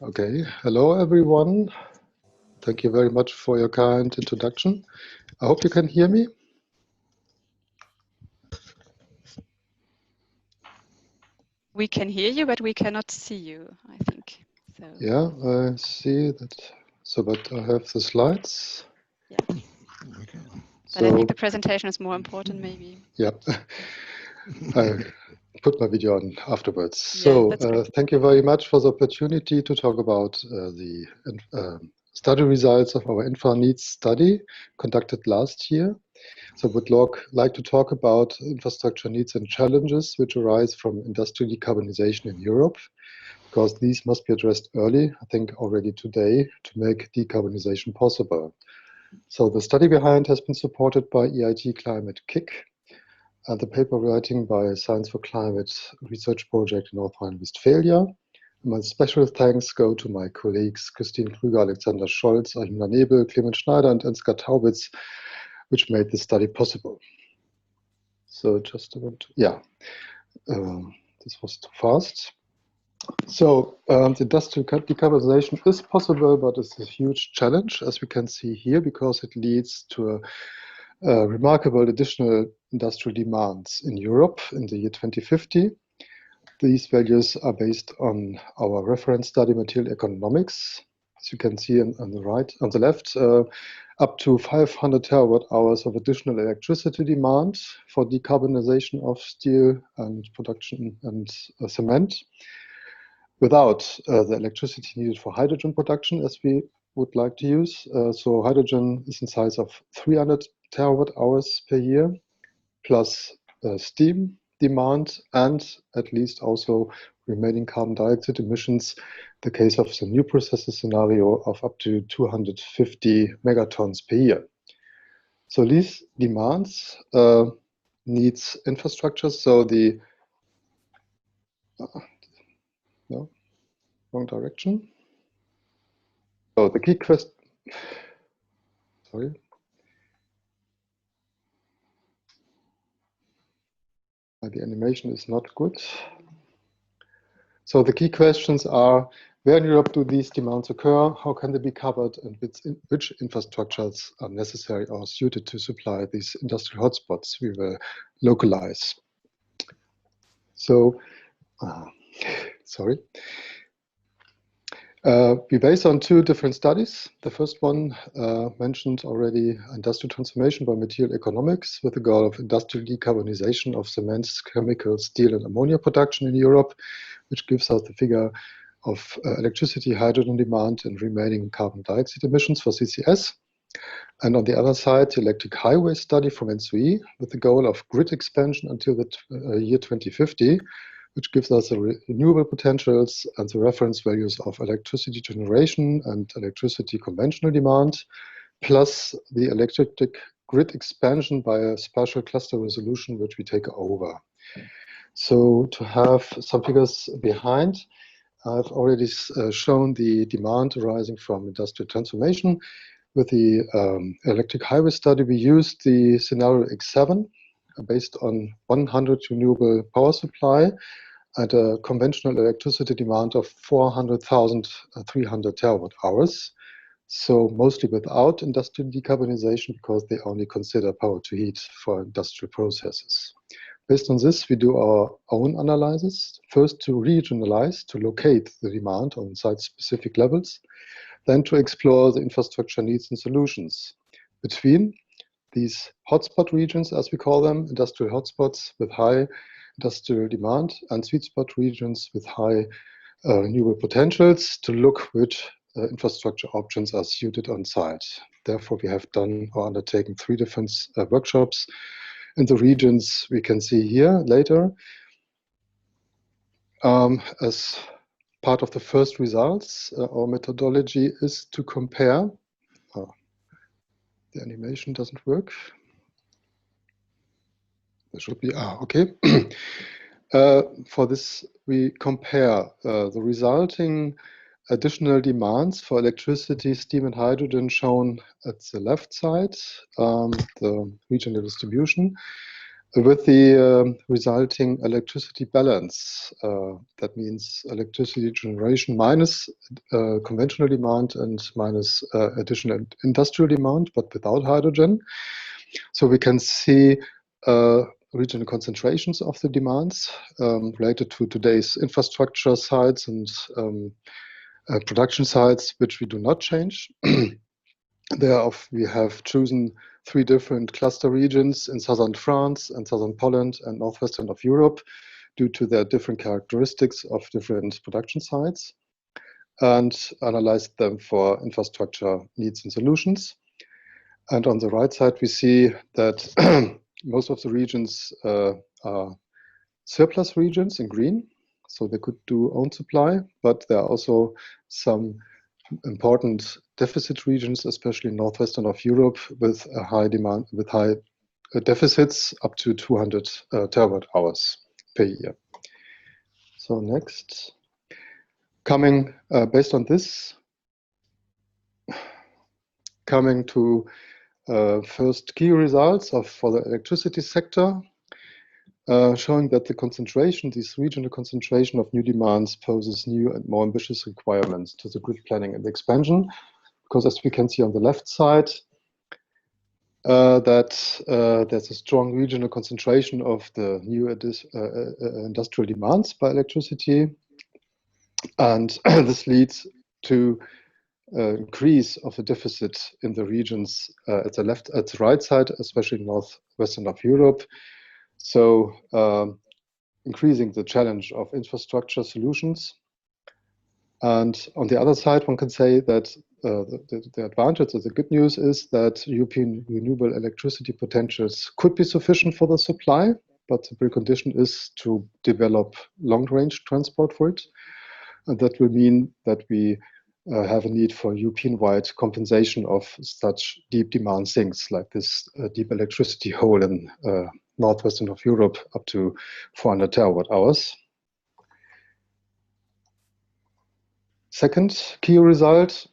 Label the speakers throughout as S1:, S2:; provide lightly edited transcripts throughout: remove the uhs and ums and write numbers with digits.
S1: Okay, hello everyone. Thank you very much for your kind introduction. I hope you can hear me.
S2: We can hear you, but we cannot see you, I think. So.
S1: Yeah, I see that. So, but I have the slides.
S2: Yeah.
S3: Okay.
S2: But I think the presentation is more important, maybe.
S1: Yeah, I put my video on afterwards.
S2: Yeah,
S1: so, thank you very much for the opportunity to talk about the study results of our infra needs study conducted last year. So I would like to talk about infrastructure needs and challenges which arise from industrial decarbonization in Europe, because these must be addressed early, I think already today, to make decarbonization possible. So the study behind has been supported by EIT Climate KIC and the paper writing by Science for Climate Research Project in North Rhine-Westphalia. My special thanks go to my colleagues Christine Krüger, Alexander Scholz, Ahimda Nebel, Clemens Schneider and Ansgar Taubitz, which made this study possible. So just a minute, yeah, this was too fast. So the industrial decarbonization is possible, but it's a huge challenge, as we can see here, because it leads to a remarkable additional industrial demands in Europe in the year 2050. These values are based on our reference study, Material Economics. As you can see on the left, up to 500 terawatt hours of additional electricity demand for decarbonization of steel and production and cement, without the electricity needed for hydrogen production, as we would like to use. So hydrogen is in size of 300 terawatt hours per year, plus steam demand, and at least also remaining carbon dioxide emissions, the case of the new processes scenario of up to 250 megatons per year. So these demands needs infrastructure. So the no, wrong direction. So the key question, sorry. The animation is not good. So the key questions are, where in Europe do these demands occur? How can they be covered? And which infrastructures are necessary or suited to supply these industrial hotspots we will localize? So, sorry. We based on two different studies. The first one mentioned already industrial transformation by material economics with the goal of industrial decarbonization of cements, chemicals, steel and ammonia production in Europe, which gives us the figure of electricity, hydrogen demand and remaining carbon dioxide emissions for CCS. And on the other side, the electric highway study from NSWE with the goal of grid expansion until the year 2050, which gives us the renewable potentials and the reference values of electricity generation and electricity conventional demand, plus the electric grid expansion by a spatial cluster resolution, which we take over. So to have some figures behind, I've already shown the demand arising from industrial transformation. With the electric highway study, we used the scenario X7 based on 100 renewable power supply at a conventional electricity demand of 400,300 terawatt hours. So mostly without industrial decarbonization, because they only consider power to heat for industrial processes. Based on this, we do our own analysis, first to regionalize, to locate the demand on site-specific levels, then to explore the infrastructure needs and solutions between these hotspot regions, as we call them, industrial hotspots with high industrial demand, and sweet spot regions with high renewable potentials, to look which infrastructure options are suited on site. Therefore, we have done or undertaken 3 different workshops in the regions we can see here later. As part of the first results, our methodology is to compare. The animation doesn't work. There should be, okay. For this, we compare the resulting additional demands for electricity, steam and hydrogen shown at the left side, the regional distribution, with the resulting electricity balance. That means electricity generation minus conventional demand and minus additional industrial demand, but without hydrogen. So we can see regional concentrations of the demands related to today's infrastructure sites and production sites, which we do not change. Thereof, we have chosen 3 different cluster regions in southern France and southern Poland and northwestern of Europe due to their different characteristics of different production sites, and analyzed them for infrastructure needs and solutions. And on the right side, we see that most of the regions are surplus regions in green, so they could do own supply, but there are also some important deficit regions, especially northwestern of Europe, with a high demand, with high deficits up to 200 terawatt hours per year. So next, coming based on this, coming to first key results for the electricity sector, showing that the concentration, this regional concentration of new demands poses new and more ambitious requirements to the grid planning and expansion, because as we can see on the left side, that there's a strong regional concentration of the new industrial demands by electricity, and this leads to increase of the deficit in the regions at the right side, especially northwestern of Europe. So increasing the challenge of infrastructure solutions. And on the other side, one can say that the advantage or the good news is that European renewable electricity potentials could be sufficient for the supply, but the precondition is to develop long-range transport for it. And that will mean that we have a need for European-wide compensation of such deep demand sinks, like this deep electricity hole in northwestern of Europe, up to 400 terawatt hours. Second key result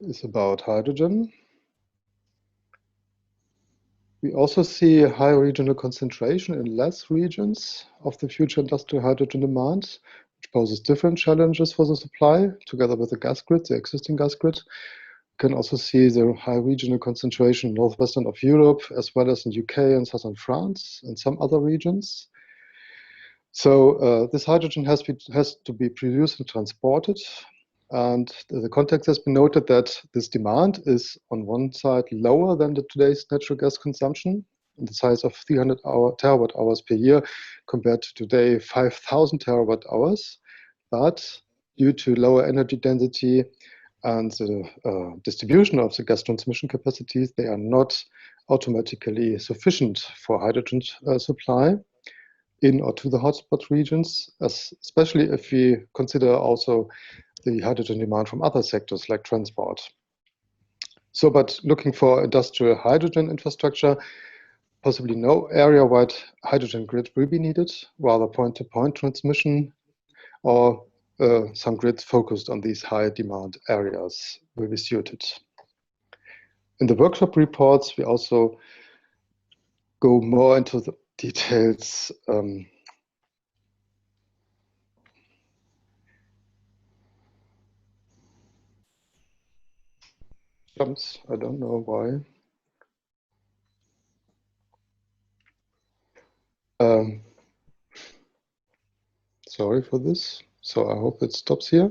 S1: is about hydrogen. We also see a high regional concentration in less regions of the future industrial hydrogen demand, which poses different challenges for the supply, together with the gas grid, the existing gas grid. You can also see the high regional concentration northwestern of Europe, as well as in UK and southern France and some other regions. So this hydrogen has to be produced and transported. And the context has been noted that this demand is on one side lower than today's natural gas consumption, in the size of 300 terawatt hours per year, compared to today 5,000 terawatt hours. But due to lower energy density and the distribution of the gas transmission capacities, they are not automatically sufficient for hydrogen supply in or to the hotspot regions, especially if we consider also the hydrogen demand from other sectors like transport. So, but looking for industrial hydrogen infrastructure, possibly no area-wide hydrogen grid will be needed, rather point-to-point transmission, or some grids focused on these high demand areas will be suited. In the workshop reports, we also go more into the details. I don't know why. Sorry for this. So I hope it stops here.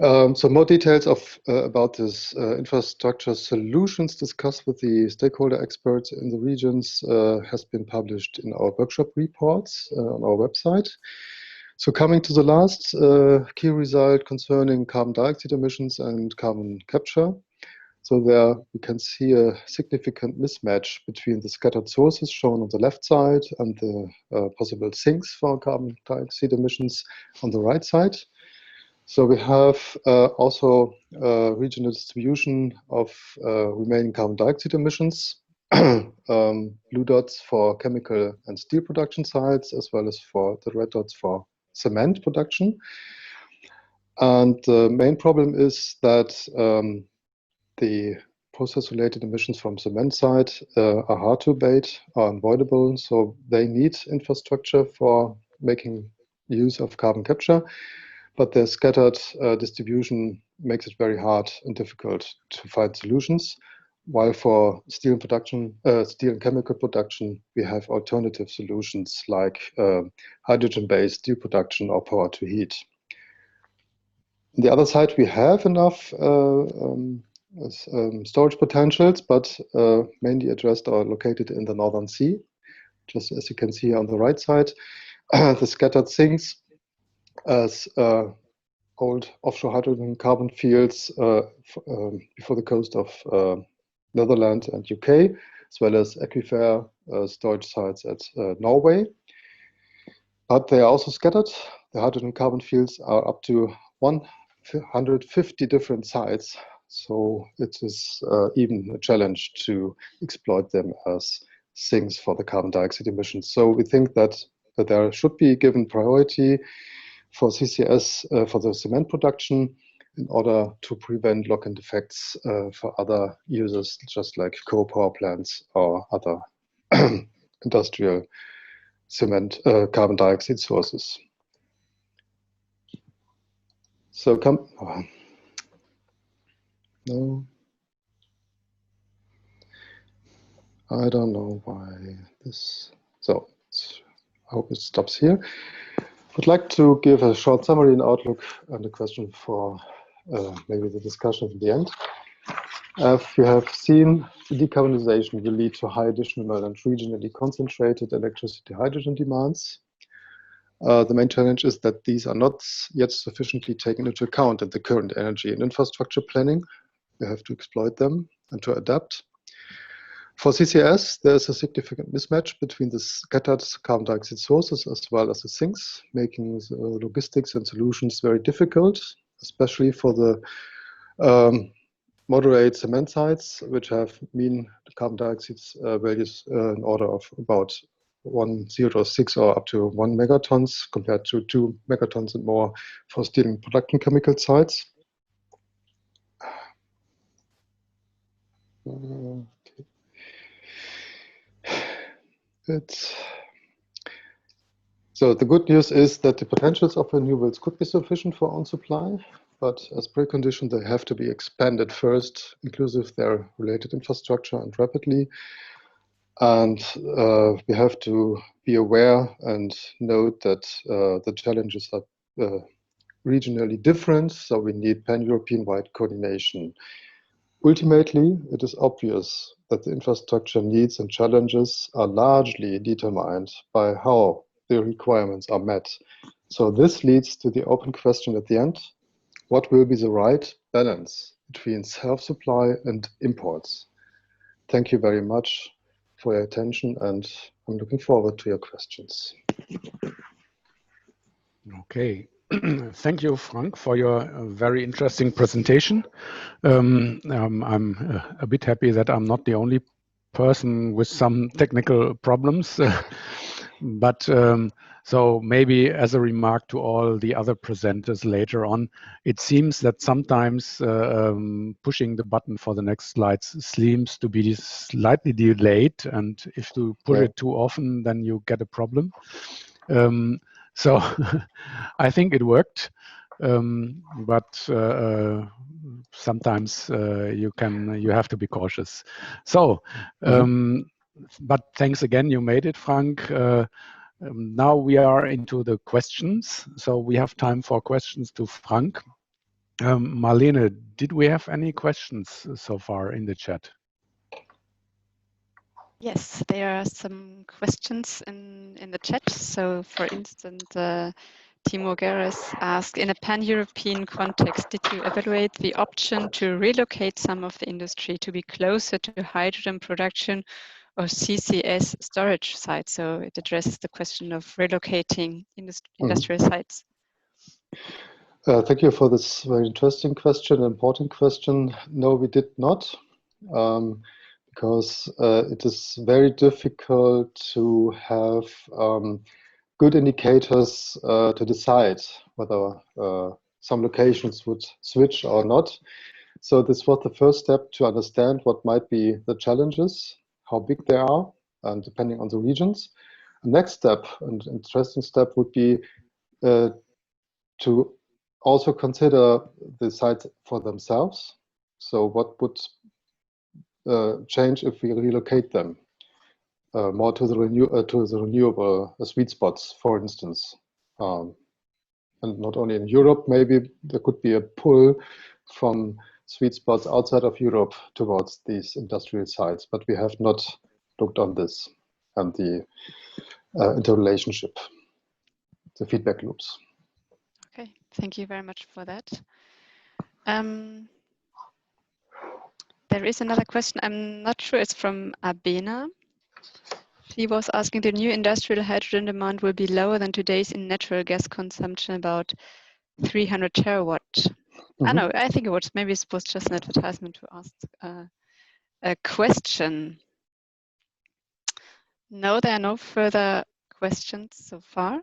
S1: So more details about this infrastructure solutions discussed with the stakeholder experts in the regions has been published in our workshop reports on our website. So coming to the last key result concerning carbon dioxide emissions and carbon capture. So there we can see a significant mismatch between the scattered sources shown on the left side and the possible sinks for carbon dioxide emissions on the right side. So we have also regional distribution of remaining carbon dioxide emissions, blue dots for chemical and steel production sites, as well as for the red dots for cement production. And the main problem is that the process-related emissions from cement side are hard to abate, are unavoidable, so they need infrastructure for making use of carbon capture, but their scattered distribution makes it very hard and difficult to find solutions. While for steel production, steel and chemical production, we have alternative solutions like hydrogen-based steel production or power to heat. On the other side, we have enough storage potentials, but mainly addressed or located in the Northern Sea. Just as you can see on the right side, the scattered sinks as old offshore hydrogen carbon fields before the coast of Netherlands and UK, as well as aquifer storage sites at Norway. But they are also scattered. The hydrogen carbon fields are up to 150 different sites. So it is even a challenge to exploit them as sinks for the carbon dioxide emissions. So we think that there should be given priority for CCS for the cement production in order to prevent lock-in effects for other users, just like coal power plants or other industrial cement carbon dioxide sources. So no, I don't know why this. So I hope it stops here. I'd like to give a short summary and outlook and a question for maybe the discussion at the end. As you have seen, decarbonisation will lead to high additional and regionally concentrated electricity hydrogen demands. The main challenge is that these are not yet sufficiently taken into account in the current energy and infrastructure planning. We have to exploit them and to adapt. For CCS, there is a significant mismatch between the scattered carbon dioxide sources as well as the sinks, making logistics and solutions very difficult, especially for the moderate cement sites, which have mean carbon dioxide values in order of about 1.06 or up to 1 megatons compared to 2 megatons and more for steel and production chemical sites. So the good news is that the potentials of renewables could be sufficient for own supply, but as precondition, they have to be expanded first, inclusive their related infrastructure and rapidly. And we have to be aware and note that the challenges are regionally different, so we need pan-European-wide coordination. Ultimately, it is obvious that the infrastructure needs and challenges are largely determined by how the requirements are met. So this leads to the open question at the end: what will be the right balance between self-supply and imports? Thank you very much for your attention, and I'm looking forward to your questions.
S3: Okay. Thank you, Frank, for your very interesting presentation. I'm a bit happy that I'm not the only person with some technical problems, but so maybe as a remark to all the other presenters later on, it seems that sometimes pushing the button for the next slides seems to be slightly delayed, and if you push it too often, then you get a problem. So I think it worked, but sometimes you have to be cautious. So, but thanks again, you made it, Frank. Now we are into the questions, so we have time for questions to Frank. Marlene, did we have any questions so far in the chat?
S2: Yes, there are some questions in the chat. So, for instance, Timo Geyer asked, in a pan-European context, did you evaluate the option to relocate some of the industry to be closer to hydrogen production or CCS storage sites? So it addresses the question of relocating industrial sites.
S1: Thank you for this very interesting question, important question. No, we did not. Because it is very difficult to have good indicators to decide whether some locations would switch or not. So this was the first step to understand what might be the challenges, how big they are, and depending on the regions. The next step, and interesting step, would be to also consider the sites for themselves. So what would change if we relocate them more to the renewable sweet spots, for instance. And not only in Europe, maybe there could be a pull from sweet spots outside of Europe towards these industrial sites, but we have not looked on this and the interrelationship, the feedback loops.
S2: Okay, thank you very much for that. There is another question. I'm not sure it's from Abena. She was asking, the new industrial hydrogen demand will be lower than today's in natural gas consumption, about 300 terawatt. I know, I think maybe it was just an advertisement to ask a question. No, there are no further questions so far.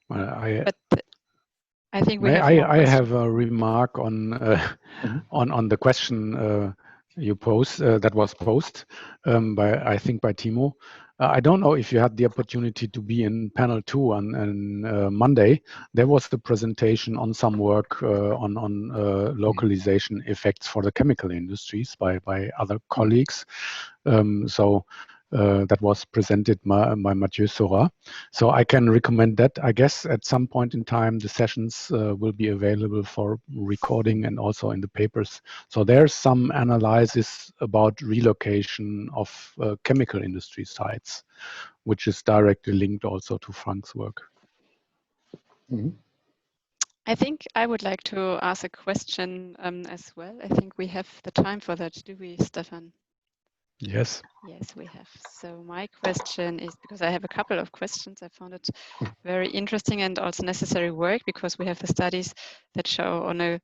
S2: But I think we have more
S3: I have a remark on on the question you posed that was posed by, I think, by Timo. I don't know if you had the opportunity to be in panel 2 on Monday. There was the presentation on some work on localization effects for the chemical industries by other colleagues. That was presented by Mathieu Sora. So I can recommend that. I guess at some point in time, the sessions will be available for recording and also in the papers. So there's some analysis about relocation of chemical industry sites, which is directly linked also to Frank's work.
S2: I think I would like to ask a question as well. I think we have the time for that, do we, Stefan?
S3: Yes.
S2: Yes, we have. So my question is, because I have a couple of questions, I found it very interesting and also necessary work, because we have the studies that show on the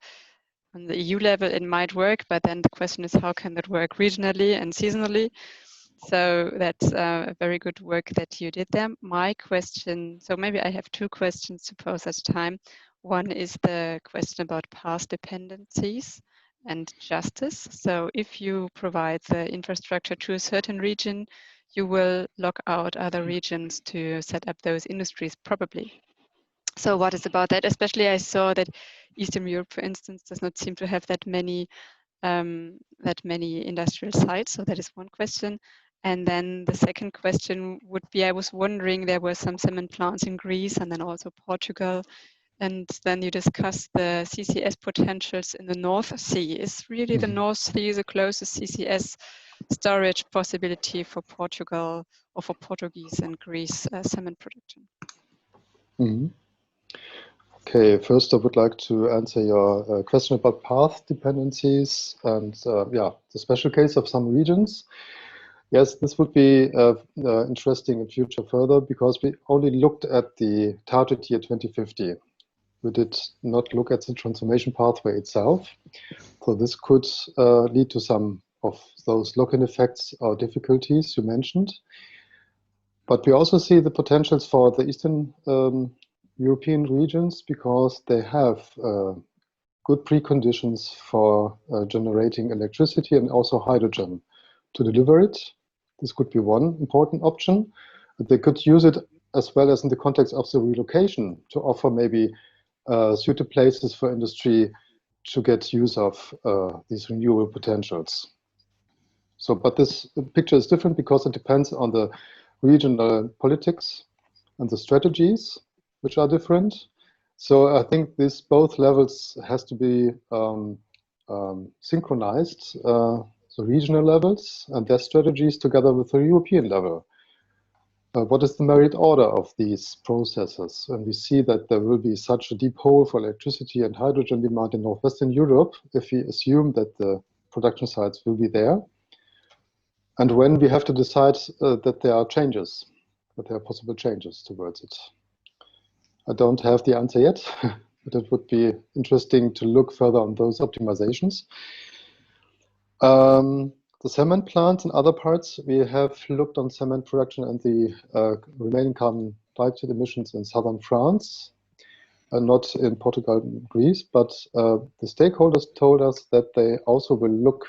S2: EU level it might work, but then the question is, how can that work regionally and seasonally? So that's a very good work that you did there. My question, so maybe I have two questions to pose at a time. One is the question about path dependencies and justice. So if you provide the infrastructure to a certain region, you will lock out other regions to set up those industries probably. So what is about that? Especially I saw that Eastern Europe, for instance, does not seem to have that many industrial sites. So that is one question. And then the second question would be, I was wondering, there were some cement plants in Greece and then also Portugal. And then you discussed the CCS potentials in the North Sea. Is really the North Sea the closest CCS storage possibility for Portugal or for Portuguese and Greece cement production?
S1: Okay, first I would like to answer your question about path dependencies and the special case of some regions. Yes, this would be interesting in future further, because we only looked at the target year 2050. We did not look at the transformation pathway itself. So this could lead to some of those lock-in effects or difficulties you mentioned. But we also see the potentials for the Eastern European regions, because they have good preconditions for generating electricity and also hydrogen to deliver it. This could be one important option. They could use it as well as in the context of the relocation to offer maybe suited places for industry to get use of these renewable potentials. So, but this picture is different because it depends on the regional politics and the strategies, which are different. So I think this both levels has to be synchronized, the regional levels and their strategies together with the European level. What is the merit order of these processes? And we see that there will be such a deep hole for electricity and hydrogen demand in Northwestern Europe if we assume that the production sites will be there. And when we have to decide that there are changes, that there are possible changes towards it. I don't have the answer yet, but it would be interesting to look further on those optimizations. The cement plants and other parts, we have looked on cement production and the remaining carbon dioxide emissions in southern France. not in Portugal and Greece, but the stakeholders told us that they also will look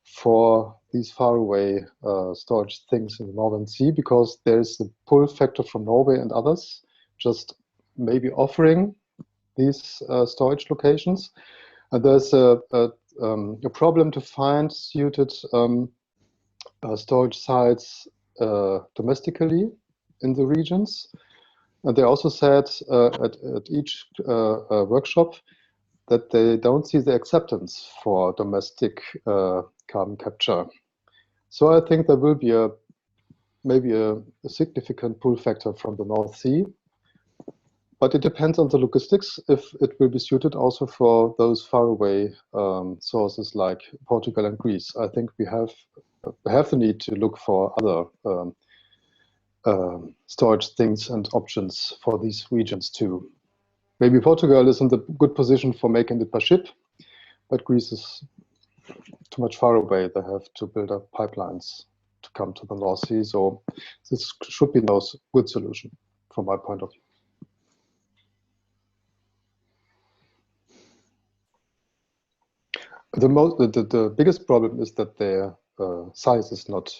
S1: for these faraway storage things in the Northern Sea, because there's a pull factor from Norway and others just maybe offering these storage locations. And there's a problem to find suited storage sites domestically in the regions. And they also said at each workshop that they don't see the acceptance for domestic carbon capture. So I think there will be maybe a significant pull factor from the North Sea, but it depends on the logistics if it will be suited also for those faraway sources like Portugal and Greece. I think we have the need to look for other storage things and options for these regions too. Maybe Portugal is in the good position for making it by ship, but Greece is too much far away. They have to build up pipelines to come to the North Sea. So this should be no good solution from my point of view. The biggest problem is that their size is not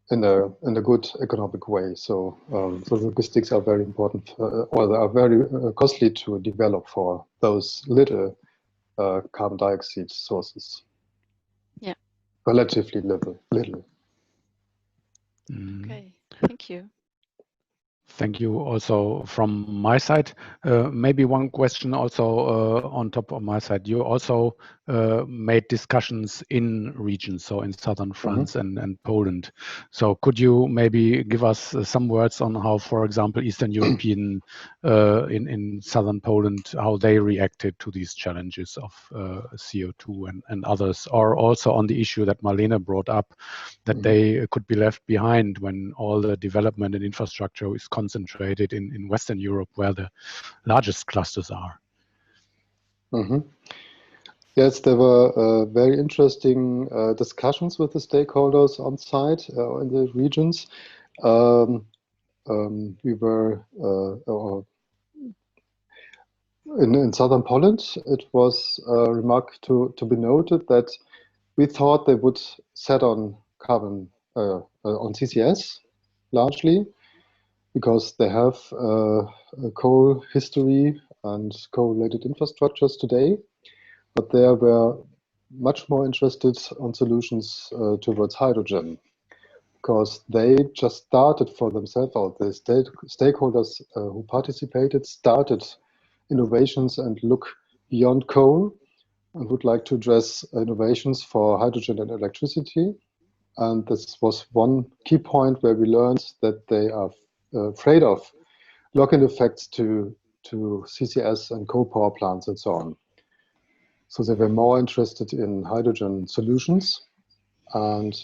S1: in a good economic way. So the logistics are very important, or they are very costly to develop for those little carbon dioxide sources.
S2: Yeah.
S1: Relatively little.
S2: Okay, thank you.
S3: Thank you also from my side. Maybe one question also on top of my side. You also made discussions in regions, so in southern France and Poland. So could you maybe give us some words on how, for example, Eastern European in southern Poland, how they reacted to these challenges of CO2 and others, or also on the issue that Marlene brought up, that they could be left behind when all the development and infrastructure is concentrated in Western Europe, where the largest clusters are.
S1: Yes, there were very interesting discussions with the stakeholders on site in the regions. We were in southern Poland. It was a remark to be noted that we thought they would set on carbon on CCS largely, because they have a coal history and coal-related infrastructures today, but they were much more interested on solutions towards hydrogen, because they just started for themselves, or the stakeholders who participated started innovations and look beyond coal and would like to address innovations for hydrogen and electricity. And this was one key point where we learned that they are afraid of lock-in effects to CCS and coal power plants and so on. So they were more interested in hydrogen solutions, and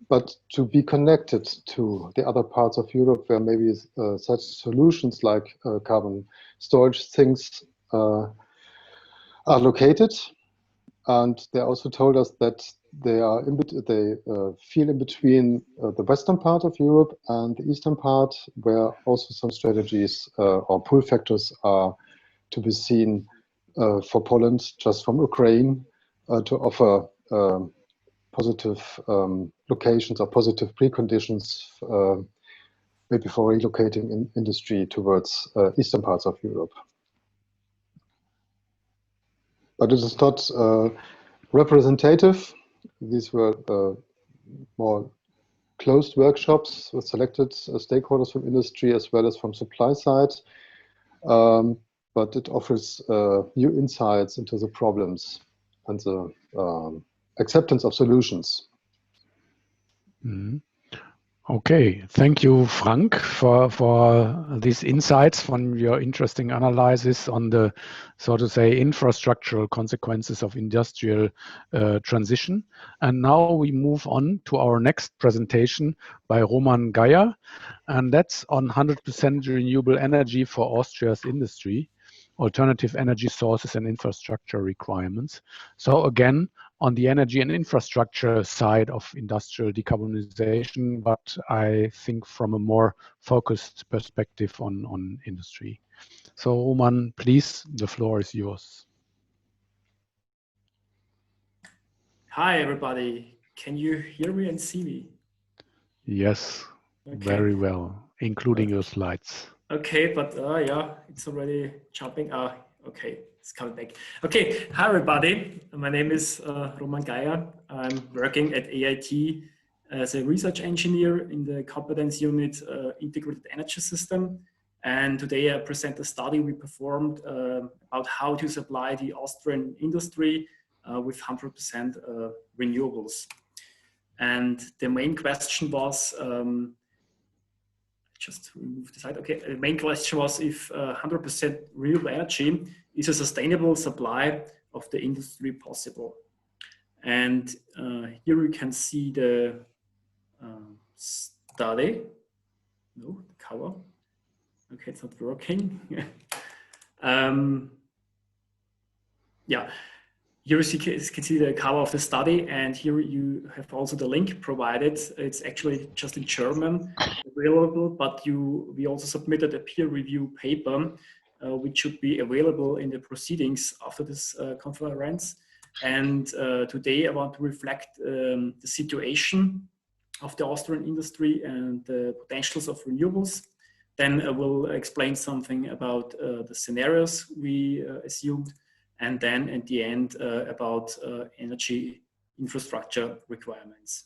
S1: but to be connected to the other parts of Europe where maybe such solutions like carbon storage things are located. And they also told us that they feel in between the western part of Europe and the eastern part, where also some strategies or pull factors are to be seen for Poland, just from Ukraine, to offer positive locations or positive preconditions, maybe for relocating industry towards eastern parts of Europe. But it is not representative. These were more closed workshops with selected stakeholders from industry as well as from supply side. But it offers new insights into the problems and the acceptance of solutions.
S3: Okay, thank you, Frank, for these insights from your interesting analysis on the, so to say, infrastructural consequences of industrial transition. And now we move on to our next presentation by Roman Geyer, and that's on 100% renewable energy for Austria's industry, alternative energy sources and infrastructure requirements. So again, on the energy and infrastructure side of industrial decarbonization, but I think from a more focused perspective on industry. So Roman, please, the floor is yours.
S4: Hi, everybody. Can you hear me and see me?
S3: Yes,
S4: okay.
S3: Very well, including your slides.
S4: Okay, but yeah, it's already jumping. Okay, it's coming back. Okay, hi, everybody. My name is Roman Geyer. I'm working at AIT as a research engineer in the competence unit Integrated Energy System. And today I present a study we performed about how to supply the Austrian industry with 100% renewables. And the main question was, just remove the slide. Okay, the main question was if 100% renewable energy is a sustainable supply of the industry possible. And here we can see the study. No, the cover. Okay, it's not working. Yeah. Here you can see the cover of the study, and here you have also the link provided. It's actually just in German available, but we also submitted a peer review paper, which should be available in the proceedings after this conference. And today I want to reflect the situation of the Austrian industry and the potentials of renewables. Then I will explain something about the scenarios we assumed, and then at the end about energy infrastructure requirements.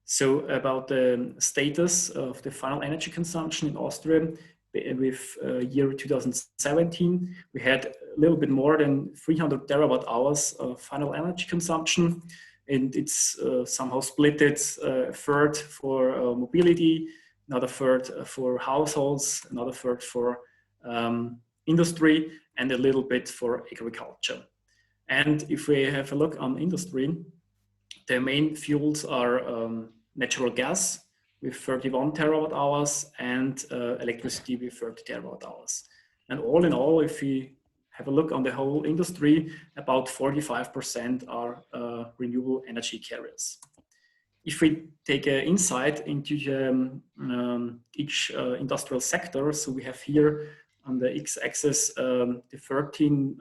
S4: So about the status of the final energy consumption in Austria with year 2017, we had a little bit more than 300 terawatt hours of final energy consumption, and it's somehow split it, a third for mobility, another third for households, another third for industry, and a little bit for agriculture. And if we have a look on industry, the main fuels are natural gas with 31 terawatt hours and electricity with 30 terawatt hours. And all in all, if we have a look on the whole industry, about 45% are renewable energy carriers. If we take an insight into each industrial sector, so we have here on the x-axis the 13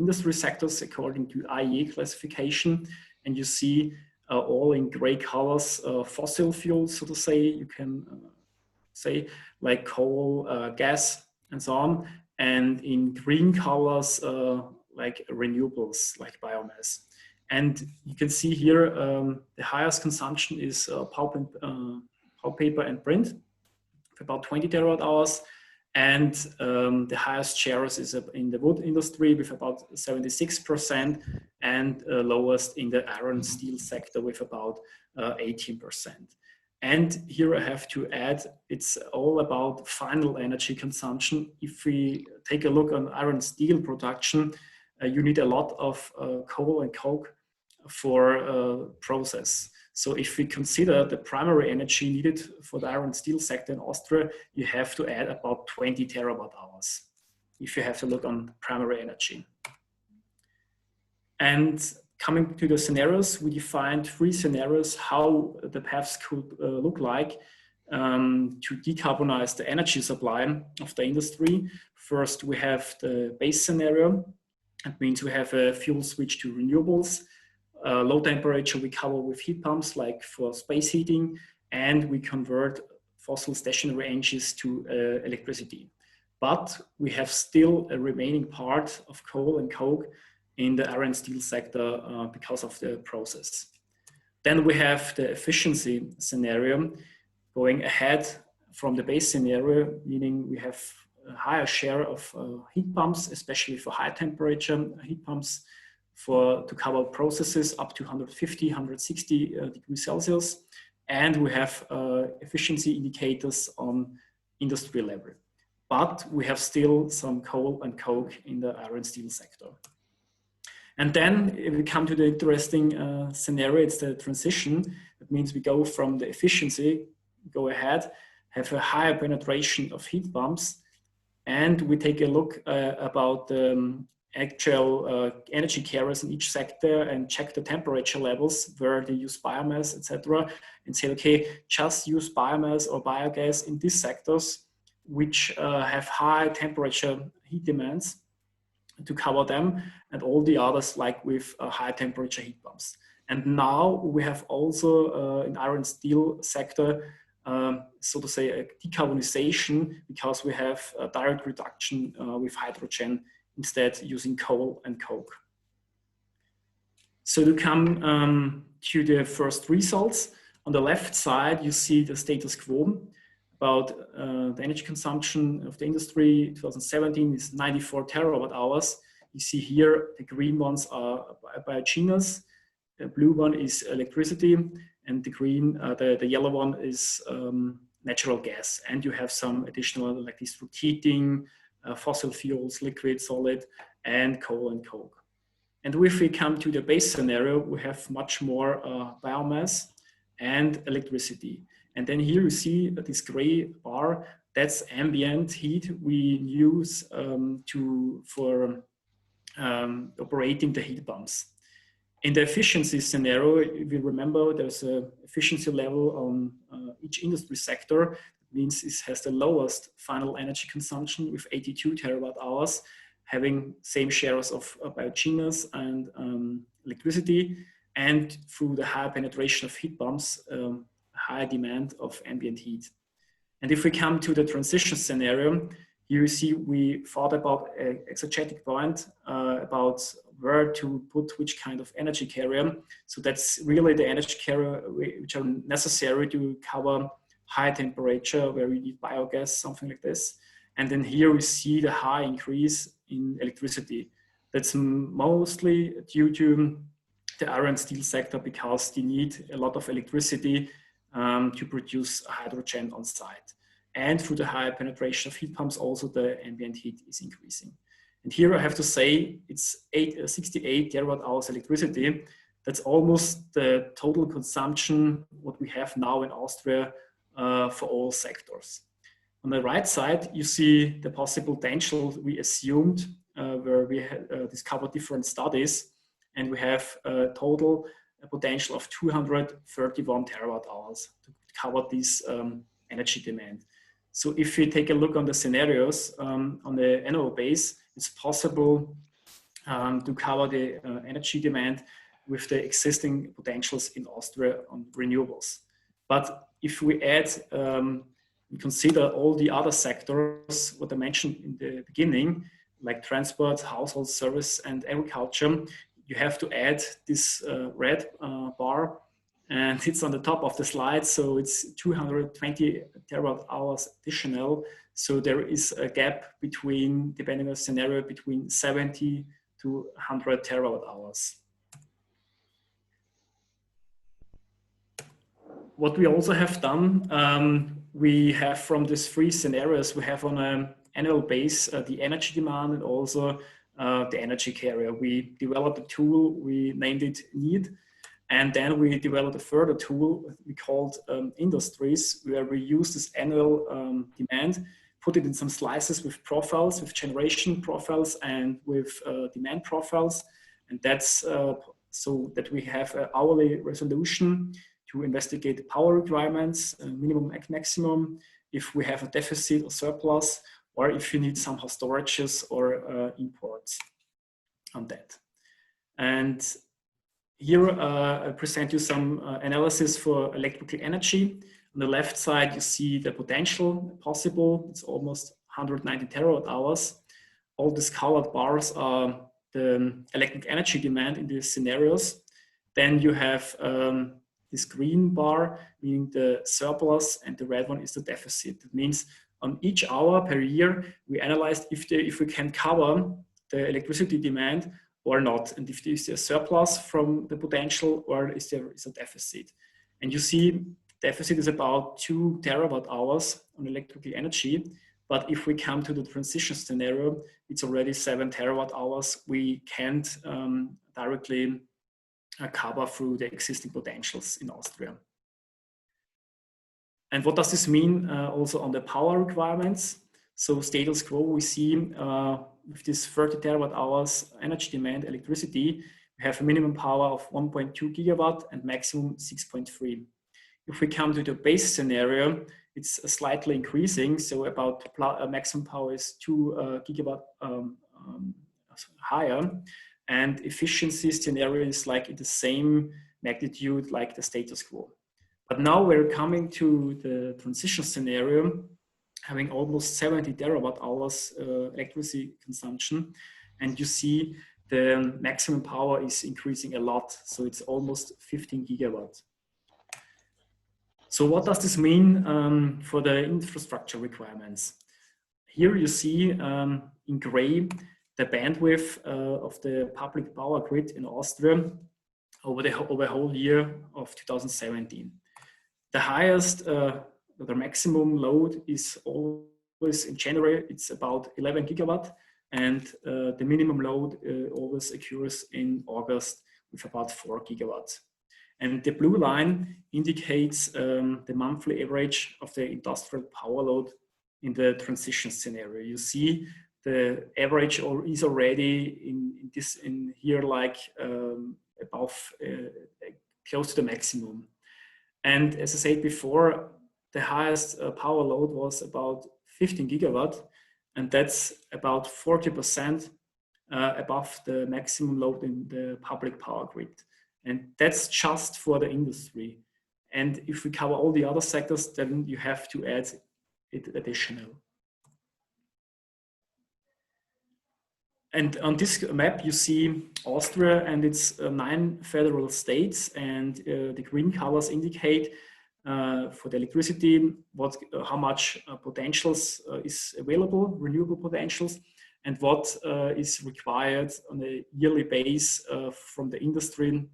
S4: industry sectors according to IEA classification, and you see all in gray colors fossil fuels, so to say, you can say, like coal, gas, and so on, and in green colors like renewables, like biomass. And you can see here the highest consumption is pulp paper and print, about 20 terawatt hours. And the highest shares is in the wood industry with about 76%, and lowest in the iron steel sector with about 18%. And here I have to add, it's all about final energy consumption. If we take a look on iron steel production, you need a lot of coal and coke for process. So if we consider the primary energy needed for the iron steel sector in Austria, you have to add about 20 terawatt hours if you have to look on primary energy. And coming to the scenarios, we defined 3 scenarios how the paths could look like to decarbonize the energy supply of the industry. First, we have the base scenario. That means we have a fuel switch to renewables. Low temperature we cover with heat pumps, like for space heating, and we convert fossil stationary engines to electricity. But we have still a remaining part of coal and coke in the iron steel sector because of the process. Then we have the efficiency scenario going ahead from the base scenario, meaning we have a higher share of heat pumps, especially for high temperature heat pumps, to cover processes up to 150, 160 degrees Celsius. And we have efficiency indicators on industry level. But we have still some coal and coke in the iron steel sector. And then if we come to the interesting scenario, it's the transition. That means we go from the efficiency, go ahead, have a higher penetration of heat pumps, and we take a look about actual energy carriers in each sector and check the temperature levels where they use biomass, etc., and say, okay, just use biomass or biogas in these sectors which have high temperature heat demands to cover them, and all the others like with high temperature heat pumps. And now we have also in iron and steel sector, so to say, a decarbonisation, because we have a direct reduction with hydrogen instead using coal and coke. So to come to the first results, on the left side you see the status quo about the energy consumption of the industry. 2017 is 94 terawatt hours. You see here the green ones are biogenes, the blue one is electricity, and the green, the yellow one is natural gas. And you have some additional like district heating, fossil fuels, liquid, solid, and coal and coke. And if we come to the base scenario, we have much more biomass and electricity. And then here you see this gray bar, that's ambient heat we use for operating the heat pumps. In the efficiency scenario, if you remember, there's an efficiency level on each industry sector. It means it has the lowest final energy consumption with 82 terawatt hours, having same shares of biogenes and electricity, and through the high penetration of heat pumps, high demand of ambient heat. And if we come to the transition scenario, here you see we thought about an exegetic point about where to put which kind of energy carrier. So that's really the energy carrier which are necessary to cover high temperature, where we need biogas, something like this. And then here we see the high increase in electricity. That's mostly due to the iron and steel sector, because they need a lot of electricity to produce hydrogen on site. And through the high penetration of heat pumps, also the ambient heat is increasing. And here I have to say it's 68 terawatt hours electricity. That's almost the total consumption what we have now in Austria for all sectors. On the right side, you see the possible potential we assumed, where we discovered different studies, and we have a total potential of 231 terawatt hours to cover this energy demand. So if we take a look on the scenarios on the annual base, it's possible to cover the energy demand with the existing potentials in Austria on renewables. But if we add, we consider all the other sectors, what I mentioned in the beginning, like transport, household service, and agriculture, you have to add this red bar, and it's on the top of the slide. So it's 220 terawatt hours additional. So there is a gap between, depending on the scenario, between 70 to 100 terawatt hours. What we also have done, we have from these three scenarios, we have on an annual base the energy demand and also the energy carrier. We developed a tool, we named it NEED, and then we developed a further tool we called Industries, where we use this annual demand, put it in some slices with profiles, with generation profiles and with demand profiles. And that's so that we have an hourly resolution to investigate the power requirements, minimum and maximum, if we have a deficit or surplus, or if you need somehow storages or imports on that. And here I present you some analysis for electrical energy. On the left side, you see the potential possible. It's almost 190 terawatt hours. All these colored bars are the electric energy demand in these scenarios. Then you have this green bar, meaning the surplus, and the red one is the deficit. That means on each hour per year, we analyzed if we can cover the electricity demand or not, and if there is a surplus from the potential or is there is a deficit. And you see deficit is about 2 terawatt hours on electrical energy, but if we come to the transition scenario, it's already 7 terawatt hours we can't directly cover through the existing potentials in Austria. And what does this mean also on the power requirements? So status quo, we see with this 30 terawatt hours energy demand electricity, we have a minimum power of 1.2 gigawatt and maximum 6.3. If we come to the base scenario, it's slightly increasing. So about maximum power is 2 gigawatt higher. And efficiency scenario is like in the same magnitude like the status quo. But now we're coming to the transition scenario, having almost 70 terawatt hours electricity consumption. And you see the maximum power is increasing a lot. So it's almost 15 gigawatt. So what does this mean for the infrastructure requirements? Here you see in gray the bandwidth of the public power grid in Austria over the whole year of 2017. The highest, the maximum load is always in January, it's about 11 gigawatt, and the minimum load always occurs in August with about 4 gigawatts. And the blue line indicates the monthly average of the industrial power load in the transition scenario. You see the average is already in here like above, close to the maximum. And as I said before, the highest power load was about 15 gigawatt, and that's about 40% above the maximum load in the public power grid. And that's just for the industry. And if we cover all the other sectors, then you have to add it additional. And on this map, you see Austria and its 9 federal states, and the green colors indicate for the electricity how much potentials is available, renewable potentials, and what is required on a yearly base from the industry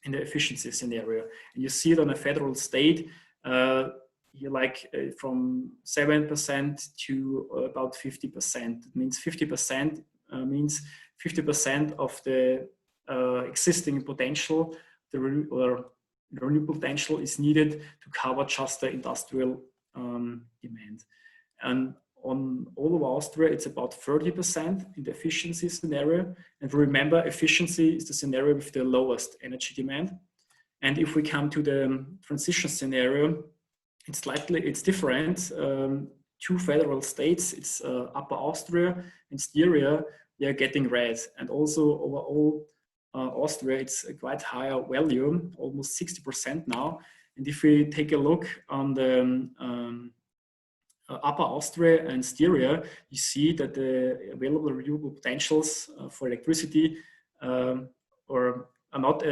S4: in the efficiency scenario. And you see it on a federal state, here like from 7% to about 50%. It means 50% means 50% of the existing potential, the renewable potential is needed to cover just the industrial demand. And on all of Austria, it's about 30% in the efficiency scenario. And remember, efficiency is the scenario with the lowest energy demand. And if we come to the transition scenario, it's different. 2 federal states, it's Upper Austria and Styria, they are getting red. And also overall Austria, it's a quite higher value, almost 60% now. And if we take a look on the Upper Austria and Styria, you see that the available renewable potentials for electricity are not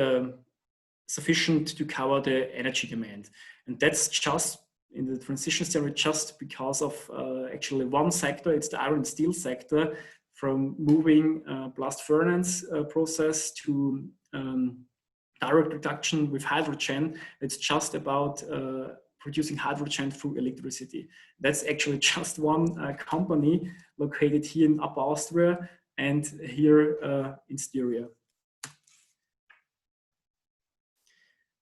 S4: sufficient to cover the energy demand. And that's just in the transition scenario, just because of actually one sector, it's the iron and steel sector, from moving blast furnace process to direct reduction with hydrogen. It's just about producing hydrogen through electricity. That's actually just one company located here in Upper Austria and here in Styria.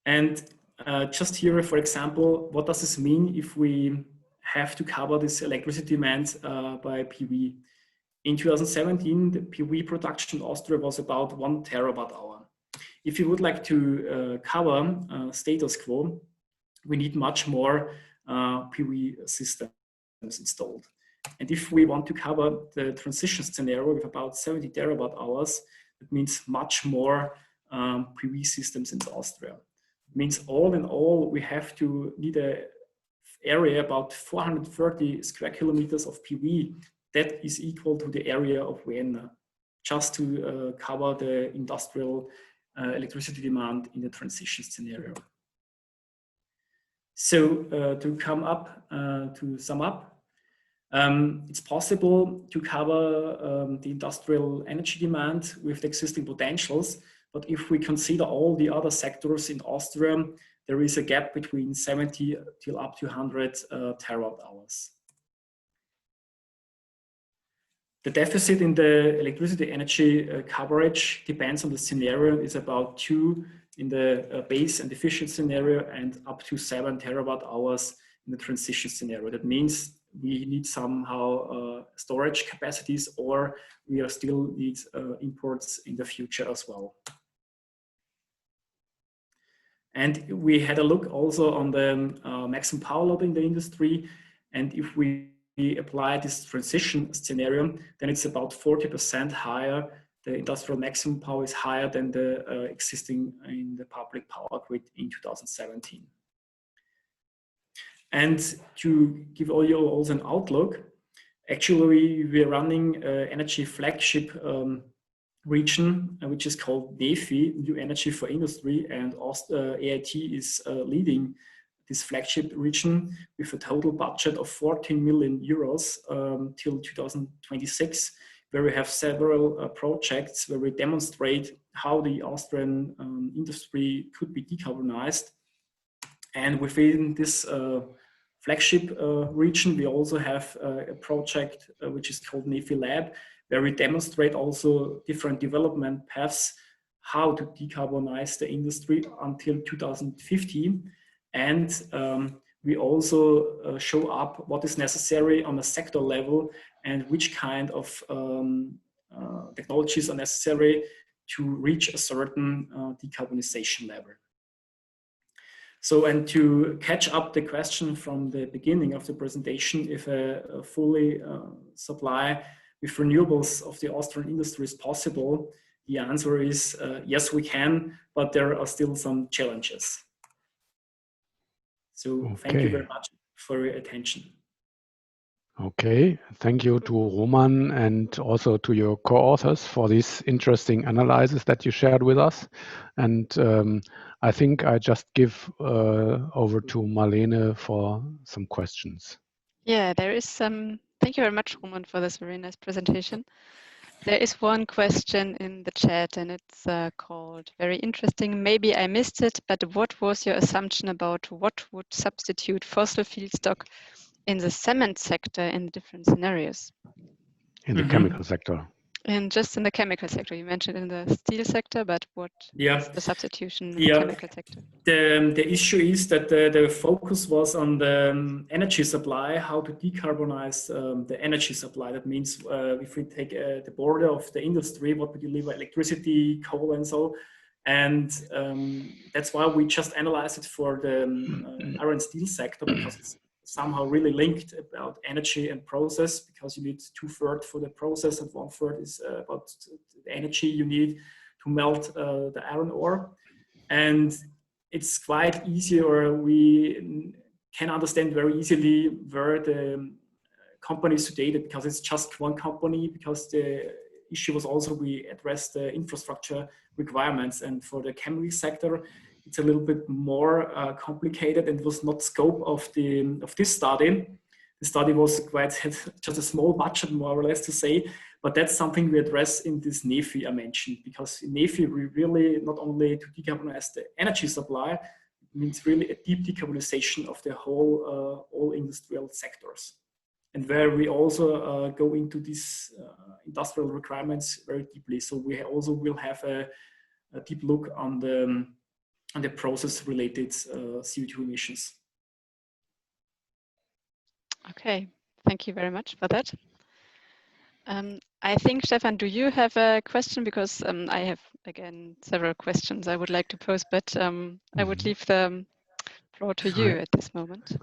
S4: And just here, for example, what does this mean if we have to cover this electricity demand by PV? In 2017, the PV production in Austria was about 1 terawatt hour. If you would like to cover status quo, we need much more PV systems installed. And if we want to cover the transition scenario with about 70 terawatt hours, it means much more PV systems in Austria. It means all in all, we have to need an area about 430 square kilometers of PV. That is equal to the area of Vienna, just to cover the industrial electricity demand in the transition scenario. So to sum up, it's possible to cover the industrial energy demand with the existing potentials, but if we consider all the other sectors in Austria, there is a gap between 70 till up to 100 terawatt hours. The deficit in the electricity energy coverage depends on the scenario. It's about 2 in the base and efficient scenario and up to 7 terawatt hours in the transition scenario. That means we need somehow storage capacities, or we are still need imports in the future as well. And we had a look also on the maximum power load in the industry. And if we apply this transition scenario, then it's about 40% higher. The industrial maximum power is higher than the existing in the public power grid in 2017. And to give all you also an outlook, actually we are running energy flagship region, which is called NEFI, New Energy for Industry, and AIT is leading this flagship region with a total budget of 14 million euros till 2026, where we have several projects where we demonstrate how the Austrian industry could be decarbonized. And within this flagship region, we also have a project which is called NEFI Lab, where we demonstrate also different development paths, how to decarbonize the industry until 2050. And we also show up what is necessary on a sector level and which kind of technologies are necessary to reach a certain decarbonization level. So, and to catch up the question from the beginning of the presentation, if a fully supply with renewables of the Austrian industry is possible, the answer is yes, we can, but there are still some challenges. So thank you very much for your attention.
S3: Okay, thank you to Roman and also to your co-authors for this interesting analysis that you shared with us. And I think I just give over to Marlene for some questions.
S2: Yeah, there is some. Thank you very much, Roman, for this very nice presentation. There is one question in the chat, and it's called very interesting. Maybe I missed it, but what was your assumption about what would substitute fossil feedstock in the cement sector in different scenarios?
S3: In the chemical sector.
S2: And just in the chemical sector, you mentioned in the steel sector, but what is the substitution in the chemical sector?
S4: The issue is that the focus was on the energy supply, how to decarbonize the energy supply. That means if we take the border of the industry, what we deliver, electricity, coal, and so. And that's why we just analyze it for the iron and steel sector, because it's somehow really linked about energy and process, because you need 2/3 for the process and 1/3 is about the energy you need to melt the iron ore. And it's quite easy, or we can understand very easily where the company is today, because it's just one company, because the issue was also we address the infrastructure requirements. And for the chemical sector, it's a little bit more complicated, and was not scope of this study. The study was had just a small budget, more or less to say, but that's something we address in this NEFI I mentioned, because in NEFI we really not only to decarbonize the energy supply, it means really a deep decarbonization of the whole all industrial sectors, and where we also go into these industrial requirements very deeply. So we also will have a deep look on the process-related CO2 emissions.
S2: Okay, thank you very much for that. I think, Stefan, do you have a question? Because I have, again, several questions I would like to pose, but I would leave the floor to you at this moment.